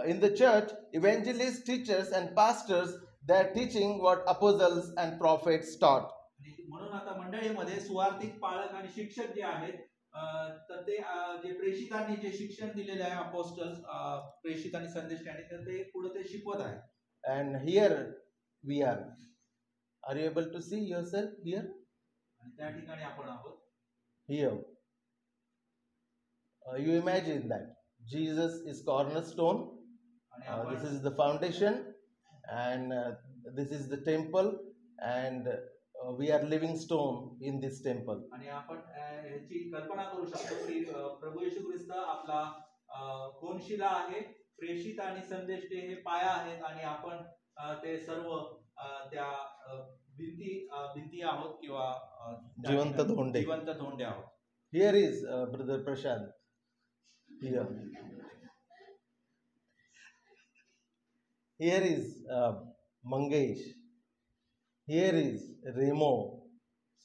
in the church, evangelists, teachers and pastors, they are teaching what apostles and prophets taught. म्हणून आता मंडळीमध्ये सुवार्तिक, पाळक आणि शिक्षक जे आहेत, तर ते जे प्रेषितांनी जे शिक्षण दिलेले आहे, अपोस्टल्स, प्रेषित आणि संदेष्टांनी, तर ते पुढे ते शिकवत आहेत. And here we are. Are you able to see yourself here? आणि त्या ठिकाणी आपण आहोत. Here. You imagine that Jesus is cornerstone. This is the foundation, and this is the temple, and we are living stone in this temple. आणि आपण याची कल्पना करू शकतो की प्रभू येशू ख्रिस्त आपला कोनशिला आहे, प्रेषित आणि संदेष्टे हे पाया आहेत, आणि आपण ते सर्व त्या भिंती आहोत किंवा जिवंत धोंडे आहोत. Here is Brother Prashant. Here. Here is Mangesh. Here is Remo.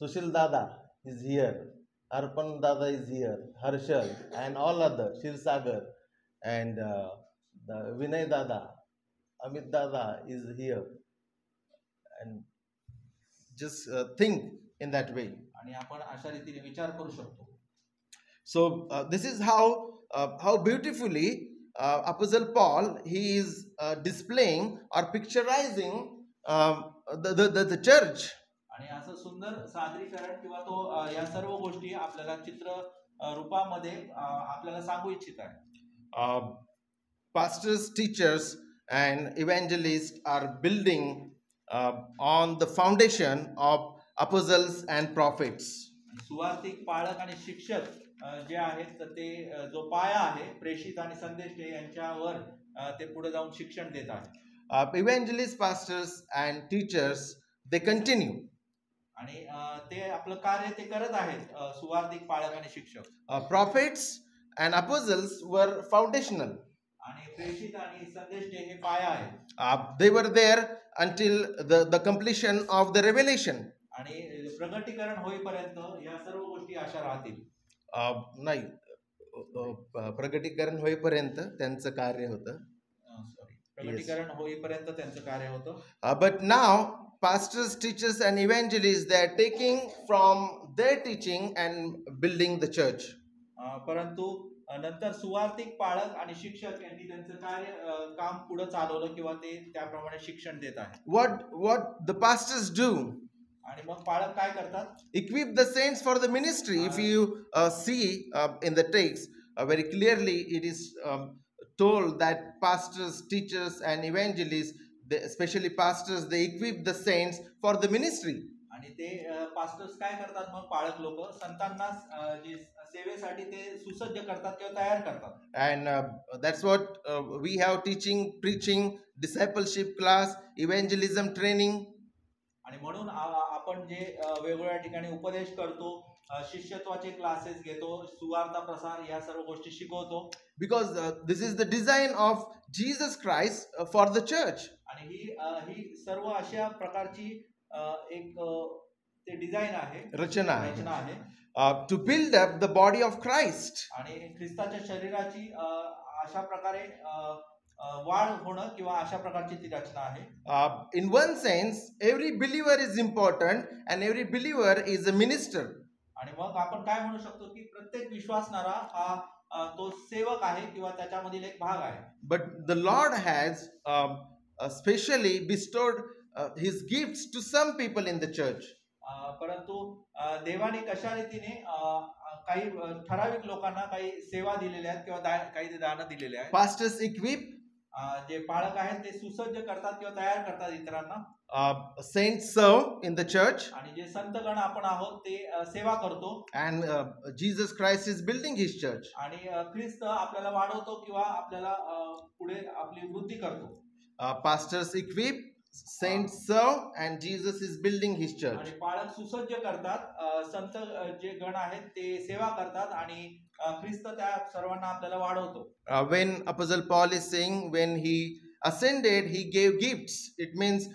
Sushil Dada is here. Arpan Dada is here. Harshal and all other. Shirsagar and the Vinay Dada. Amit Dada is here. And just think in that way. आणि आपण अशा रीतीने विचार करू शकतो. So this is how beautifully Apostle Paul, he is displaying or picturizing the church. आणि असं सुंदर सादरीकरण किंवा तो या सर्व गोष्टी आपल्याला चित्र रूपामध्ये आपल्याला सांगू इच्छित आहे. Pastors, teachers and evangelists are building on the foundation of apostles and prophets. सुवार्तिक, पाळक आणि शिक्षक जे आहेत, तर ते जो पाया आहे, प्रेषित आणि संदेष्टे यांच्यावर ते पुढे जाऊन शिक्षण देत आहेत. Evangelists, pastors and teachers, they continue. आणि ते आपलं कार्य ते करत आहेत, सुवार्तिक, पाळक आणि शिक्षक. Prophets and apostles were foundational. आणि प्रेषित आणि संदेष्टे हे पाया आहे. They were there until the completion of the revelation. आणि प्रगटीकरण होईपर्यंत या सर्व गोष्टी अशा राहतील. नाही, प्रगटीकरण होईपर्यंत त्यांचं कार्य होतं. प्रगटीकरण होईपर्यंत त्यांचं कार्य होतं. But now pastors, teachers and evangelists, they are taking from their teaching and building the church. परंतु नंतर सुवार्तिक पाळक आणि शिक्षक यांनी त्यांचं काम पुढे चालवलं किंवा ते त्याप्रमाणे शिक्षण देत आहेत. What the pastors do? आणि मग पाळक काय करतात? Equip the saints for the ministry. If you see in the text very clearly, it is told that pastors, teachers and evangelists, especially pastors, they equip the saints for the ministry. आणि ते pastors काय करतात? मग पाळक लोक संतांना जे सेवेसाठी ते सुसज्ज करतात किंवा तयार करतात. And that's what we have: teaching, preaching, discipleship class, evangelism training. आणि म्हणून आपण जे वेगवेगळ्या ठिकाणी उपदेश करतो, शिष्यत्वाचे क्लासेस घेतो, सुवार्ता प्रसार या सर्व गोष्टी शिकवतो. Because this is the design of Jesus Christ for the church. आणि ही सर्व अशा प्रकारची एक ते डिझाइन आहे, रचना आहे to build up the body of Christ. आणि ख्रिस्ताच्या शरीराची अशा प्रकारे वाढ होणं किंवा अशा प्रकारची ती रचना आहे. In one sense, every believer is important and every believer is a minister. आणि मग आपण काय म्हणू शकतो की प्रत्येक विश्वासणारा हा तो सेवक आहे किंवा त्याच्यामधील एक भाग आहे. But the Lord has specially bestowed his gifts to some people in the church. परंतु देवाने कशा रीतीने काही ठराविक लोकांना काही सेवा दिलेल्या आहेत किंवा काही दान दिलेले आहेत. Pastors equip, जे पाळक आहेत ते सुसज्ज करतात किंवा तयार करतात इतरांना. saints serve in the church, आणि जे संतगण आपण आहोत ते सेवा करतो. and Jesus Christ is building his church. आणि ख्रिस्त आपल्याला वाढवतो किंवा आपल्याला पुढे आपली वृद्धी करतो. Pastors equip, saints serve, and Jesus is building his church. आणि पाळक सुसज्ज करतात, संत जे गण आहेत ते सेवा करतात आणि ख्रिस्त त्या सर्वांना आपल्याला वाढवतो. When Apostle Paul is saying, when he ascended, he gave gifts. It means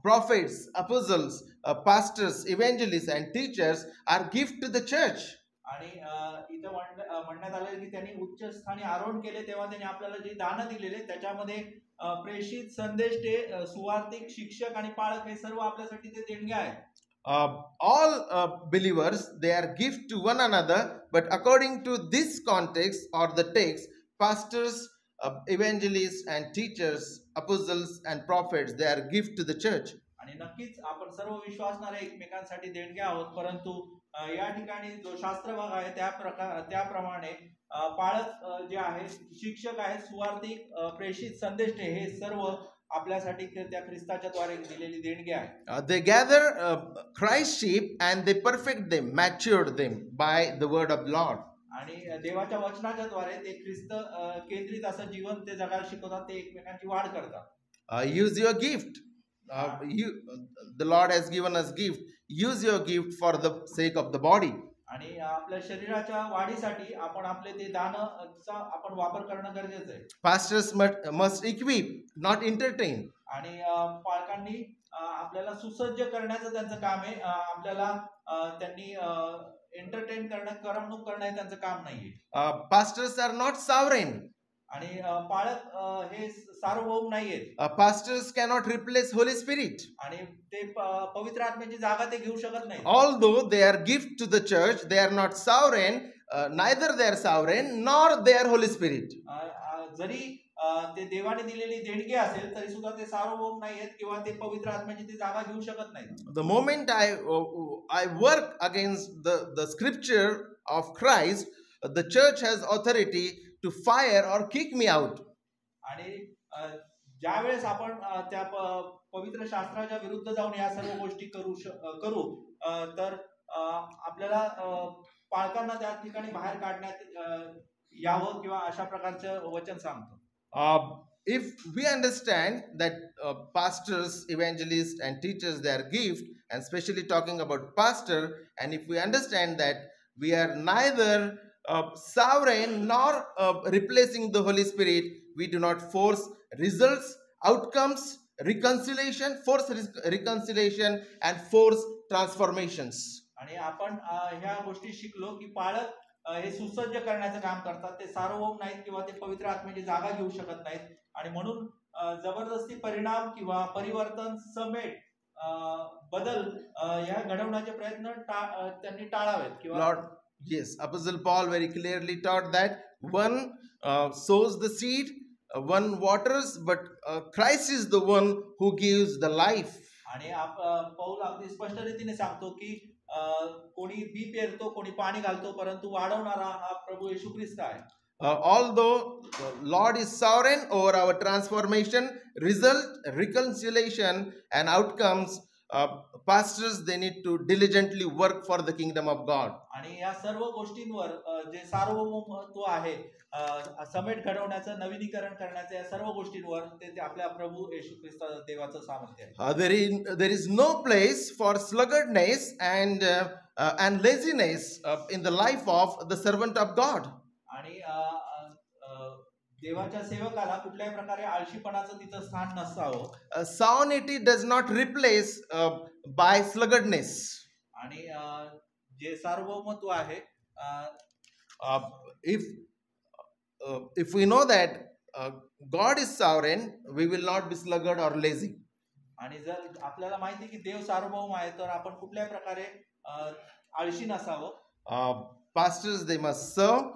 prophets, apostles, pastors, evangelists and teachers are gift to the church. आणि इथं म्हणण्यात आलं की त्यांनी उच्च स्थानी आरोहण केले तेव्हा त्यांनी आपल्याला जे दान दिलेले त्याच्यामध्ये प्रेषित, संदेष्टे, सुवार्तिक, शिक्षक आणि पाळक हे सर्व आपल्यासाठी ते देणग्या आहेत. All believers, they are gift to one another, but according to this context or the text, pastors, evangelists and teachers, apostles and prophets, they are gift to the church. आणि नक्कीच आपण सर्व विश्वासणारे एकमेकांसाठी देणगे आहोत, परंतु या ठिकाणी जो शास्त्र भाग आहे त्याप्रमाणे पाळक जे आहेत, शिक्षक आहेत, सुवार्तिक, प्रेषित, संदेष्टे हे सर्व आपल्यासाठी त्या ख्रिस्ताच्या द्वारे दिलेली देणगी आहे. They gather Christ's sheep and they perfect them, matured them by the word of Lord. आणि देवाच्या वचनाच्या द्वारे ते ख्रिस्त केंद्रित असं जीवन ते जगायला शिकवतात, ते एकमेकांची वाढ करतात. Use your gift. The Lord has given us gift. Use your gift for the sake of the body. आणि आपल्या शरीराच्या वाढीसाठी आपण आपले ते दानचा आपण वापर करणं गरजेचं आहे. Pastors must equip, not entertain. आणि पालकांनी आपल्याला सुसज्ज करण्याचं त्यांचं काम आहे. आपल्याला त्यांनी एंटरटेन करणं, करमणूक करणं हे त्यांचं काम नाहीये. Pastors are not sovereign. आणि पाळक हे सार्वभौम नाहीयेत. Pastors cannot replace Holy Spirit. आणि ते पवित्र आत्म्याची जागा ते घेऊ शकत नाही. Although they are gift to the church, they are not sovereign. Neither they are sovereign nor they are Holy Spirit. जरी ते देवाने दिलेली देणगी असेल तरी सुद्धा ते सार्वभौम नाहीयेत किंवा ते पवित्र आत्म्याची ती जागा घेऊ शकत नाही. The moment I work against the scripture of Christ, the church has authority to fire or kick me out. आणि ज्या वेळेस आपण त्या पवित्र शास्त्राच्या विरुद्ध जाऊन या सर्व गोष्टी करू तर आपल्याला पालकांना त्या ठिकाणी बाहेर काढण्यात यावं किंवा अशा प्रकारचं वचन सांगतो. If we understand that pastors, evangelists and teachers, they are gift, and especially talking about pastor, and if we understand that we are neither sovereign nor replacing the Holy Spirit. We do not force results, outcomes, reconciliation and force transformations. आणि आपण ह्या गोष्टी शिकलो की पालक हे सुसज्ज करण्याचं काम करतात. ते सार्वभौम नाहीत किंवा ते पवित्र आत्म्याची जागा घेऊ शकत नाहीत आणि म्हणून जबरदस्ती परिणाम किंवा परिवर्तन समेट बदल ह्या घडवण्याचे प्रयत्न त्यांनी टाळावेत किंवा Lord, yes, Apostle Paul very clearly taught that one sows the seed, one waters, but Christ is the one who gives the life. आणि पौल अगदी स्पष्ट रीतीने सांगतो की कोणी बी पेरतो, कोणी पाणी घालतो, परंतु वाढवणारा हा प्रभू येशू ख्रिस्त आहे. Although the Lord is sovereign over our transformation, result, reconciliation, and outcomes, pastors they need to diligently work for the kingdom of God. आणि या सर्व गोष्टींवर जे सार्वभौमत्व आहे, समेट घडवण्याचं, नवीनीकरण करण्याचं, या सर्व गोष्टींवर ते आपल्या प्रभू येशू ख्रिस्त देवाचं सामर्थ्य आहे. There is no place for sluggardness and laziness in the life of the servant of God. आणि देवाच्या सेवकाला कुठल्याही प्रकारे आळशीपणाचं तिथं स्थान नसावं. Sovereignty does not replace by sluggardness. आणि जे सार्वभौमत्व आहे, if we know that God is sovereign, we will not be sluggard or lazy. आणि जर आपल्याला माहिती की देव सार्वभौम आहे तर आपण कुठल्याही प्रकारे आळशी नसावं. Pastors they must serve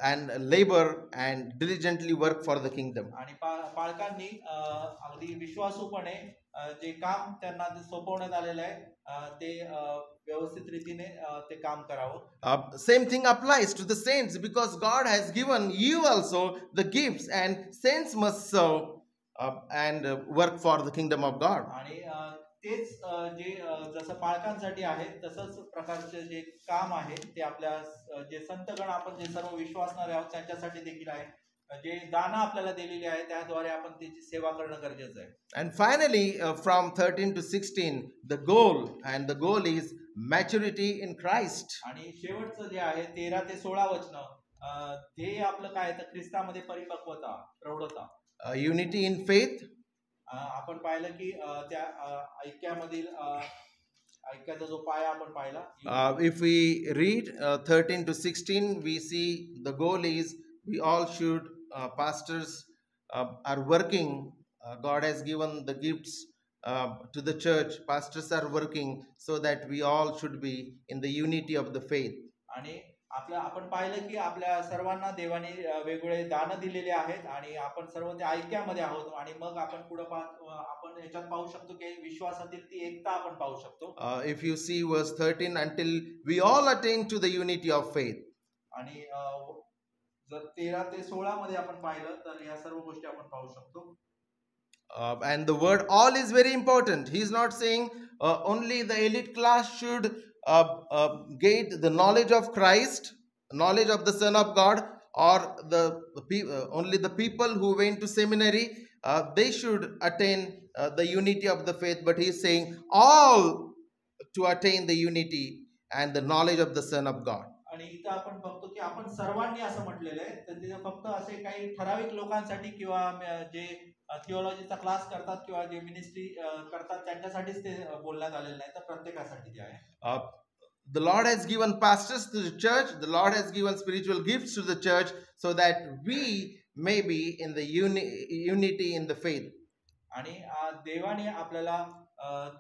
and labor and diligently work for the kingdom. आणि पालकांनी अगदी विश्वासूपणे जे काम त्यांना सोपवण्यात आलेलं आहे ते व्यवस्थित रीतीने ते काम करावं. Same thing applies to the saints because God has given you also the gifts and saints must serve and work for the kingdom of God. आणि तेच जे जसं पालकांसाठी आहे तसंच प्रकारचे जे काम आहे ते आपल्या जे संतगण आपण जे सर्व विश्वासणारे आहोत त्यांच्यासाठी देखील आहे. जे दाना आपल्याला दिलेली आहे त्याद्वारे आपण त्याची सेवा करणं गरजेचं आहे. And finally from 13 to 16 the goal is maturity in Christ. आणि शेवटचं जे आहे 13 ते 16 वचन ध्येय आपलं काय तर ख्रिस्तामध्ये परिपक्वता, प्रौढता. Unity in faith. आपण पाहिलं की त्या ऐक्यामधील ऐक्याचा जो पाया आपण पाहिला. If we read 13 to 16 we see the goal is we all should pastors are working. God has given the gifts to the church. Pastors are working so that we all should be in the unity of the faith. आणि आपण पाहिलं की आपल्या सर्वांना देवाने वेगवेगळे दान दिलेले आहेत आणि आपण सर्व त्या ऐक्यामध्ये आहोत. आणि मग आपण पुढे आपण याच्यात पाहू शकतो की विश्वासातील ती एकता आपण पाहू शकतो. If you see verse 13 until we all attain to the unity of faith. आणि जर 13 ते 16 मध्ये आपण पाहिलं तर या सर्व गोष्टी आपण पाहू शकतो. And the word all is very important. He is not saying only the elite class should get the knowledge of Christ, knowledge of the Son of God, or only the people who went to seminary they should attain the unity of the faith. But he is saying all to attain the unity and the knowledge of the Son of God. आणि इथं आपण बघतो की आपण सर्वांनी असं म्हटलेलं आहे तर तिथे फक्त असे काही ठराविक लोकांसाठी किंवा जे थिओलॉजीचा क्लास करतात किंवा जे मिनिस्ट्री करतात त्यांच्यासाठीच ते बोलण्यात आलेलं नाही तर प्रत्येकासाठी ते आहे. The Lord has given pastors to the church. The Lord has given spiritual gifts to the church so that we may be in the unity in the faith. आणि देवाने आपल्याला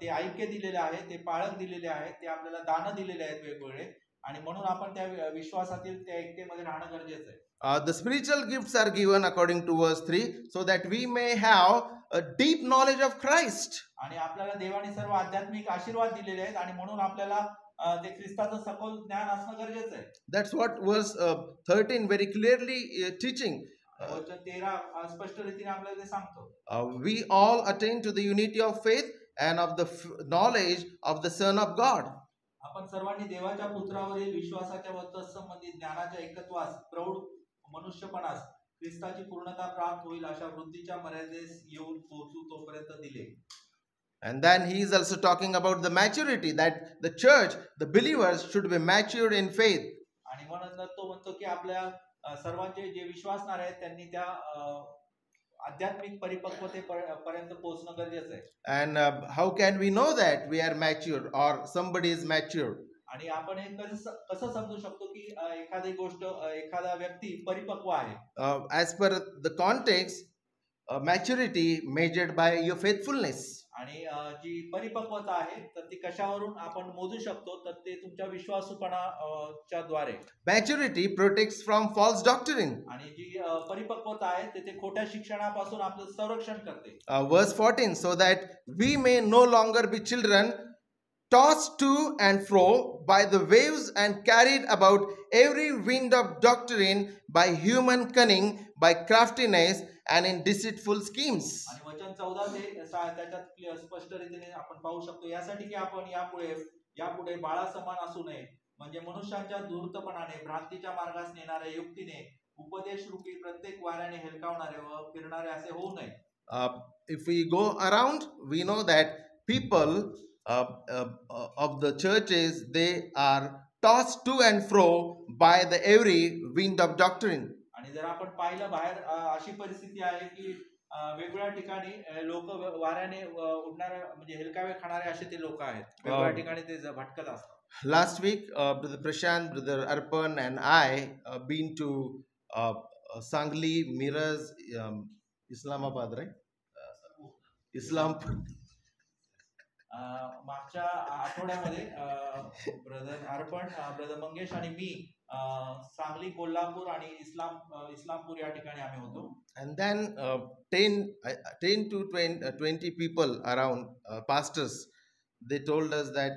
ते ऐक्य दिलेले आहे, ते पाळक दिलेले आहेत, ते आपल्याला दान दिलेले आहेत वेगवेगळे आणि म्हणून आपण त्या विश्वासातील त्या ऐक्यमध्ये राहणं गरजेचं आहे. The spiritual gifts are given according to verse 3 so that we may have a deep knowledge of Christ. आणि आपल्याला देवाने सर्व आध्यात्मिक आशीर्वाद दिलेले आहेत आणि म्हणून आपल्याला ते ख्रिस्ताचं सखोल ज्ञान असणं गरजेचं आहे. That's what verse 13 very clearly teaching. वचन 13 स्पष्ट रीतीने आपल्याला ते सांगतो. We all attain to the unity of faith and of the knowledge of the Son of God. आपण सर्वांनी देवाच्या पुत्रावरील विश्वासाच्या व तत्संबंधी ज्ञानाच्या एकत्वास प्रौढ मनुष्यपणास ख्रिस्ताची पूर्णता प्राप्त होईल अशा वृद्धीच्या मर्यादेस येऊन पोहोचू तोपर्यंत दिले. And then he is also talking about the maturity that the church, the believers should be matured in faith. आणि म्हणून म्हणून तो म्हणतो की आपल्या सर्वांचे जे विश्वासणारे आहेत त्यांनी त्या आध्यात्मिक परिपक्वतेपर्यंत पोहोचणं गरजेचं आहे. And how can we know that we are mature or somebody is mature? आणि आपण हे कसं समजू शकतो की एखादी गोष्ट एखादा व्यक्ती परिपक्व आहे? As per the context, maturity measured by your faithfulness. आणि जी परिपक्वता आहे तर ती कशावरून आपण मोजू शकतो तर ते तुमच्या विश्वासूपणाच्या द्वारे. Maturity protects from false doctrine. आणि जी परिपक्वता आहे ते खोट्या शिक्षणापासून आपलं संरक्षण करते. Verse 14, so that we may no longer be children tossed to and fro by the waves and carried about every wind of doctrine by human cunning, by craftiness and in deceitful schemes. आणि वचन 14 ते त्याच्यात स्पष्ट रीतीने आपण पाहू शकतो यासाठी की आपण यापुढे बाळासमान असू नये, म्हणजे मनुष्यांच्या धूर्तपणाने भ्रांतीच्या मार्गास नेणाऱ्या युक्तीने उपदेश रूपी प्रत्येक वाऱ्याने हेलकावणारे व फिरणारे असे होऊ नये. If we go around, we know that people of the churches, they are tossed to and fro by the every wind of doctrine. आणि जर आपण पाहिलं बाहेर अशी परिस्थिती आहे की वेगवेगळ्या ठिकाणी लोक वाऱ्याने उडणारे म्हणजे हेलकावे खाणारे असे ते लोक आहेत. वेगवेगळ्या ठिकाणी ते भटकत असतात. Last week, Brother Prashant, Brother Arpan and I been to Sangli, Miraz, Islamabad, right? Islampur. मागच्या आठवड्यामध्ये ब्रदर अर्पण, ब्रदर मंगेश आणि मी सांगली, कोल्हापूर आणि इस्लामपूर या ठिकाणी आम्ही होतो. And then 10 to 20 people around, pastors, they told us that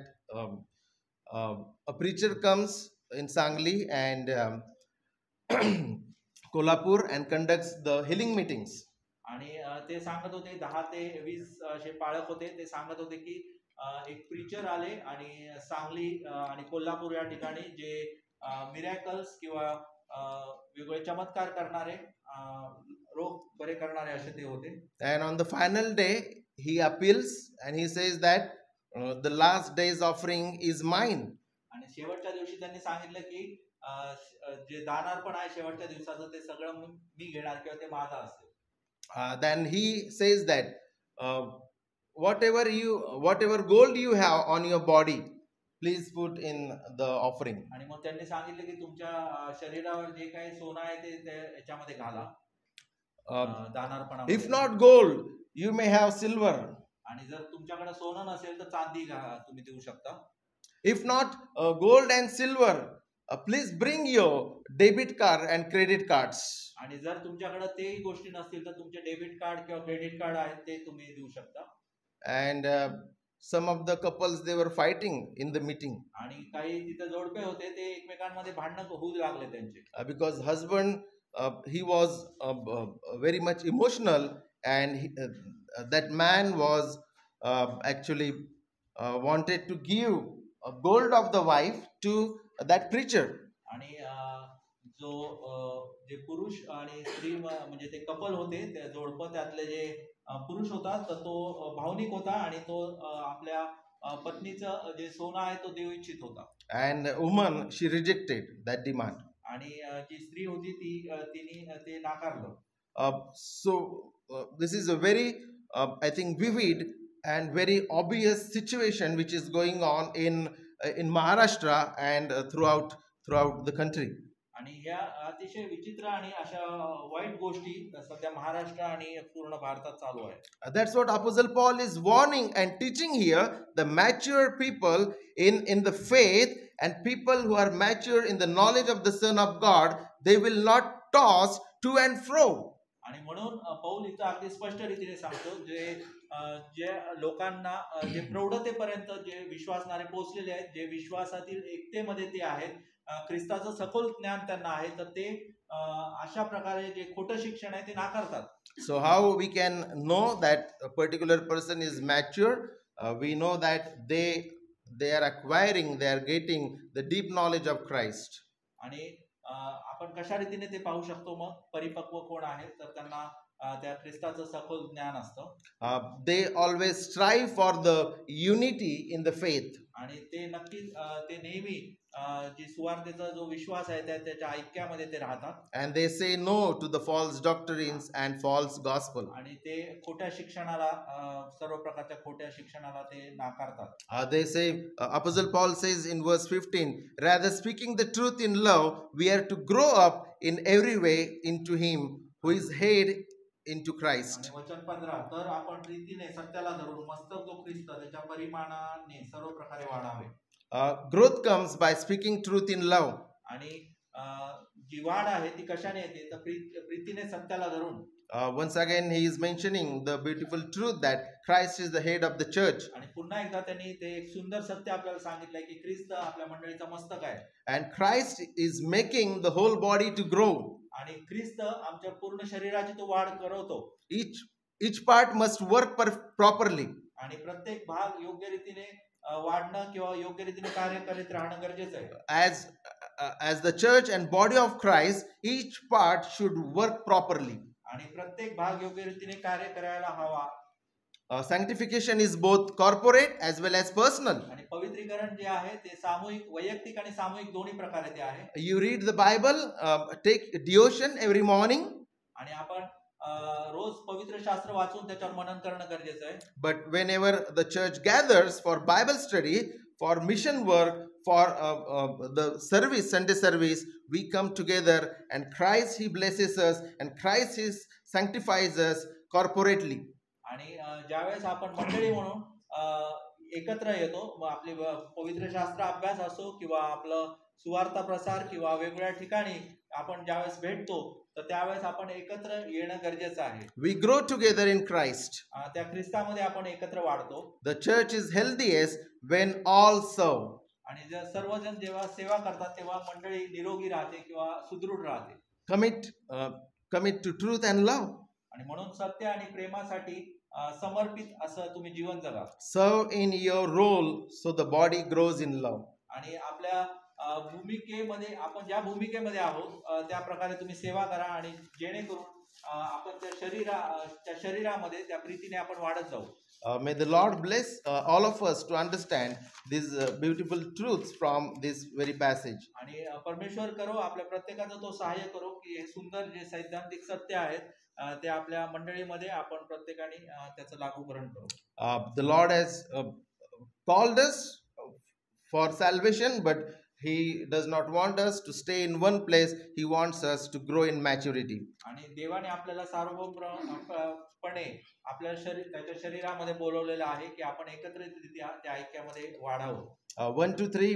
a preacher comes in Sangli and Kolhapur and conducts the healing meetings. आणि ते सांगत होते 10 ते 20 असे पाळक होते. ते सांगत होते की एक प्रीचर आले आणि सांगली आणि कोल्हापूर या ठिकाणी जे मिरॅकल्स किंवा वेगवेगळे चमत्कार करणारे, रोग बरे करणारे असे ते होते. And on the final day he appeals and he says that the last day's offering is mine. आणि शेवटच्या दिवशी त्यांनी सांगितलं की जे दानार्पण आहे शेवटच्या दिवसाचं ते सगळं मी घेणार किंवा ते माझं असेल. Then he says that whatever gold you have on your body, please put in the offering. आणि मग त्यांनी सांगितले की तुमच्या शरीरावर जे काही सोनं आहे ते याच्यामध्ये घाला दानार्पणामध्ये. If not gold, you may have silver. आणि जर तुमच्याकडे सोनं नसेल तर चांदी तुम्ही देऊ शकता. If not gold and silver, please bring your debit card and credit cards. आणि जर तुमच्याकडे तेही गोष्टी नसतील तर तुमचे डेबिट कार्ड किंवा क्रेडिट कार्ड आहेत ते तुम्ही देऊ शकता. And some of the couples, they were fighting in the meeting. आणि काही तिथे जोडपे होते ते एकमेकांमध्ये भांडण होऊ लागले त्यांचे. Because husband, he was very much emotional, and that man was actually wanted to give gold of the wife to that preacher. आणि जे पुरुष आणि स्त्री म्हणजे ते कपल होते, ते जोडपं त्यातले जे पुरुष होता तर तो भावनिक होता आणि तो आपल्या पत्नीचं जे सोनं आहे तो देऊ इच्छित होता. And woman, she rejected that demand. आणि जी स्त्री होती तिने ते नाकारलं. So this is a very I think vivid and very obvious situation which is going on in Maharashtra and throughout the country. आणि ह्या अतिशय विचित्र आणि अशा वाईट गोष्टी सध्या महाराष्ट्र आणि पूर्ण भारतात चालू आहे. That's what Apostle Paul is warning and teaching here. The mature people in the faith and people who are mature in the knowledge of the Son of God, they will not toss to and fro. आणि म्हणून पौल इथं अगदी स्पष्ट रीतीने सांगतो जे लोकांना जे प्रौढतेपर्यंत जे विश्वासणारे पोहोचलेले आहेत, जे विश्वासातील एकतेमध्ये ते आहेत, ख्रिस्ताचं सखोल ज्ञान त्यांना आहे, तर ते अशा प्रकारे जे खोटं शिक्षण आहे ते नाकारतात. So how we can know that a particular person is mature? We know that they are acquiring, they are getting the deep knowledge of Christ. आणि आपण कशा रीतीने ते पाहू शकतो मग परिपक्व कोण आहे तर त्यांना त्या ख्रिस्ताचं सखोल ज्ञान असतं. They always strive for the unity in the faith. आणि ते नक्की ते नेहमी जी सुवार्तेचा जो विश्वास आहे त्याच्या ऐक्यामध्ये ते राहतात and they say no to the false doctrines and false gospel. आणि ते खोट्या शिक्षणाला सर्व प्रकारच्या खोट्या शिक्षणाला ते नाकारतात. They say, Apostle Paul says in verse 15, rather speaking the truth in love, we are to grow up in every way into Him who is head, into Christ. आणि वचन 15 तर आपण प्रीतीने सत्याला धरून मस्तक जो ख्रिस्त त्याच्या परिमाणाने सर्व प्रकारे वाढावे. Growth comes by speaking truth in love. आणि जी वाढ आहे ती कशाने येते तर प्रीतीने सत्याला धरून. Once again he is mentioning the beautiful truth that Christ is the head of the church. आणि पुन्हा एकदा त्यांनी ते एक सुंदर सत्य आपल्याला सांगितलंय की ख्रिस्त आपल्या मंडळीचा मस्तक आहे. And Christ is making the whole body to grow. आणि ख्रिस्त आमच्या पूर्ण शरीराची तो वाढ करवतो. Each part must work properly. आणि प्रत्येक भाग योग्य रीतीने वाढणं किंवा योग्य रीतीने कार्य करीत राहणं गरजेचं आहे. As the church and body of Christ, each part should work properly. आणि प्रत्येक भाग योग्य रीतीने कार्य करायला हवा. Sanctification is both corporate as well as personal. आणि पवित्रीकरण जे आहे ते सामूहिक वैयक्तिक आणि सामूहिक दोन्ही प्रकारे ते आहे. You read the Bible, take devotion every morning. आणि आपण रोज पवित्र शास्त्र वाचून त्याच्यावर मनन करणं गरजेचं आहे. But whenever the church gathers for Bible study, for mission work, for the service, Sunday service, we come together and Christ He blesses us and Christ He sanctifies us corporately. आणि ज्यावेळेस आपण मंडळी म्हणून एकत्र येतो, मग आपले पवित्र शास्त्र अभ्यास असो किंवा आपलं सुवार्ता प्रसार किंवा वेगवेगळ्या ठिकाणी आपण ज्यावेळेस भेटतो तर त्यावेळेस आपण एकत्र येणं गरजेचं आहे. We grow together in Christ. त्या ख्रिस्तामध्ये आपण एकत्र वाढतो. The church is healthiest when all serve. आणि जर सर्वजण जेव्हा सेवा करतात तेव्हा मंडळी निरोगी राहते किंवा सुदृढ राहते. Commit to truth and love. आणि म्हणून सत्य आणि प्रेमासाठी समर्पित असं तुम्ही जीवन जगा. Serve in your role so the body grows in love. आणि आपल्या भूमिकेमध्ये आपण ज्या भूमिकेमध्ये आहोत त्या प्रकारे तुम्ही सेवा करा आणि जेणेकरून आपण त्या शरीरामध्ये त्या प्रीतीने आपण वाढत जाऊ. May the Lord bless all of us to understand these beautiful truths from this very passage. आणि परमेश्वर करो आपल्या प्रत्येकाचं तो सहाय्य करो की हे सुंदर जे सैद्धांतिक सत्य आहेत ते आपल्या मंडळीमध्ये आपण प्रत्येकाने त्याचं लागूकरण करू. The Lord has called us for salvation, but He does not want us to stay in one place. He wants us to grow in maturity. आणि देवाने आपल्याला सार्वभौमपणे आपल्या त्याच्या शरीरामध्ये बोलवलेलं आहे की आपण एकत्रितरित्या त्या ऐक्यामध्ये वाढावं. 1, 2, 3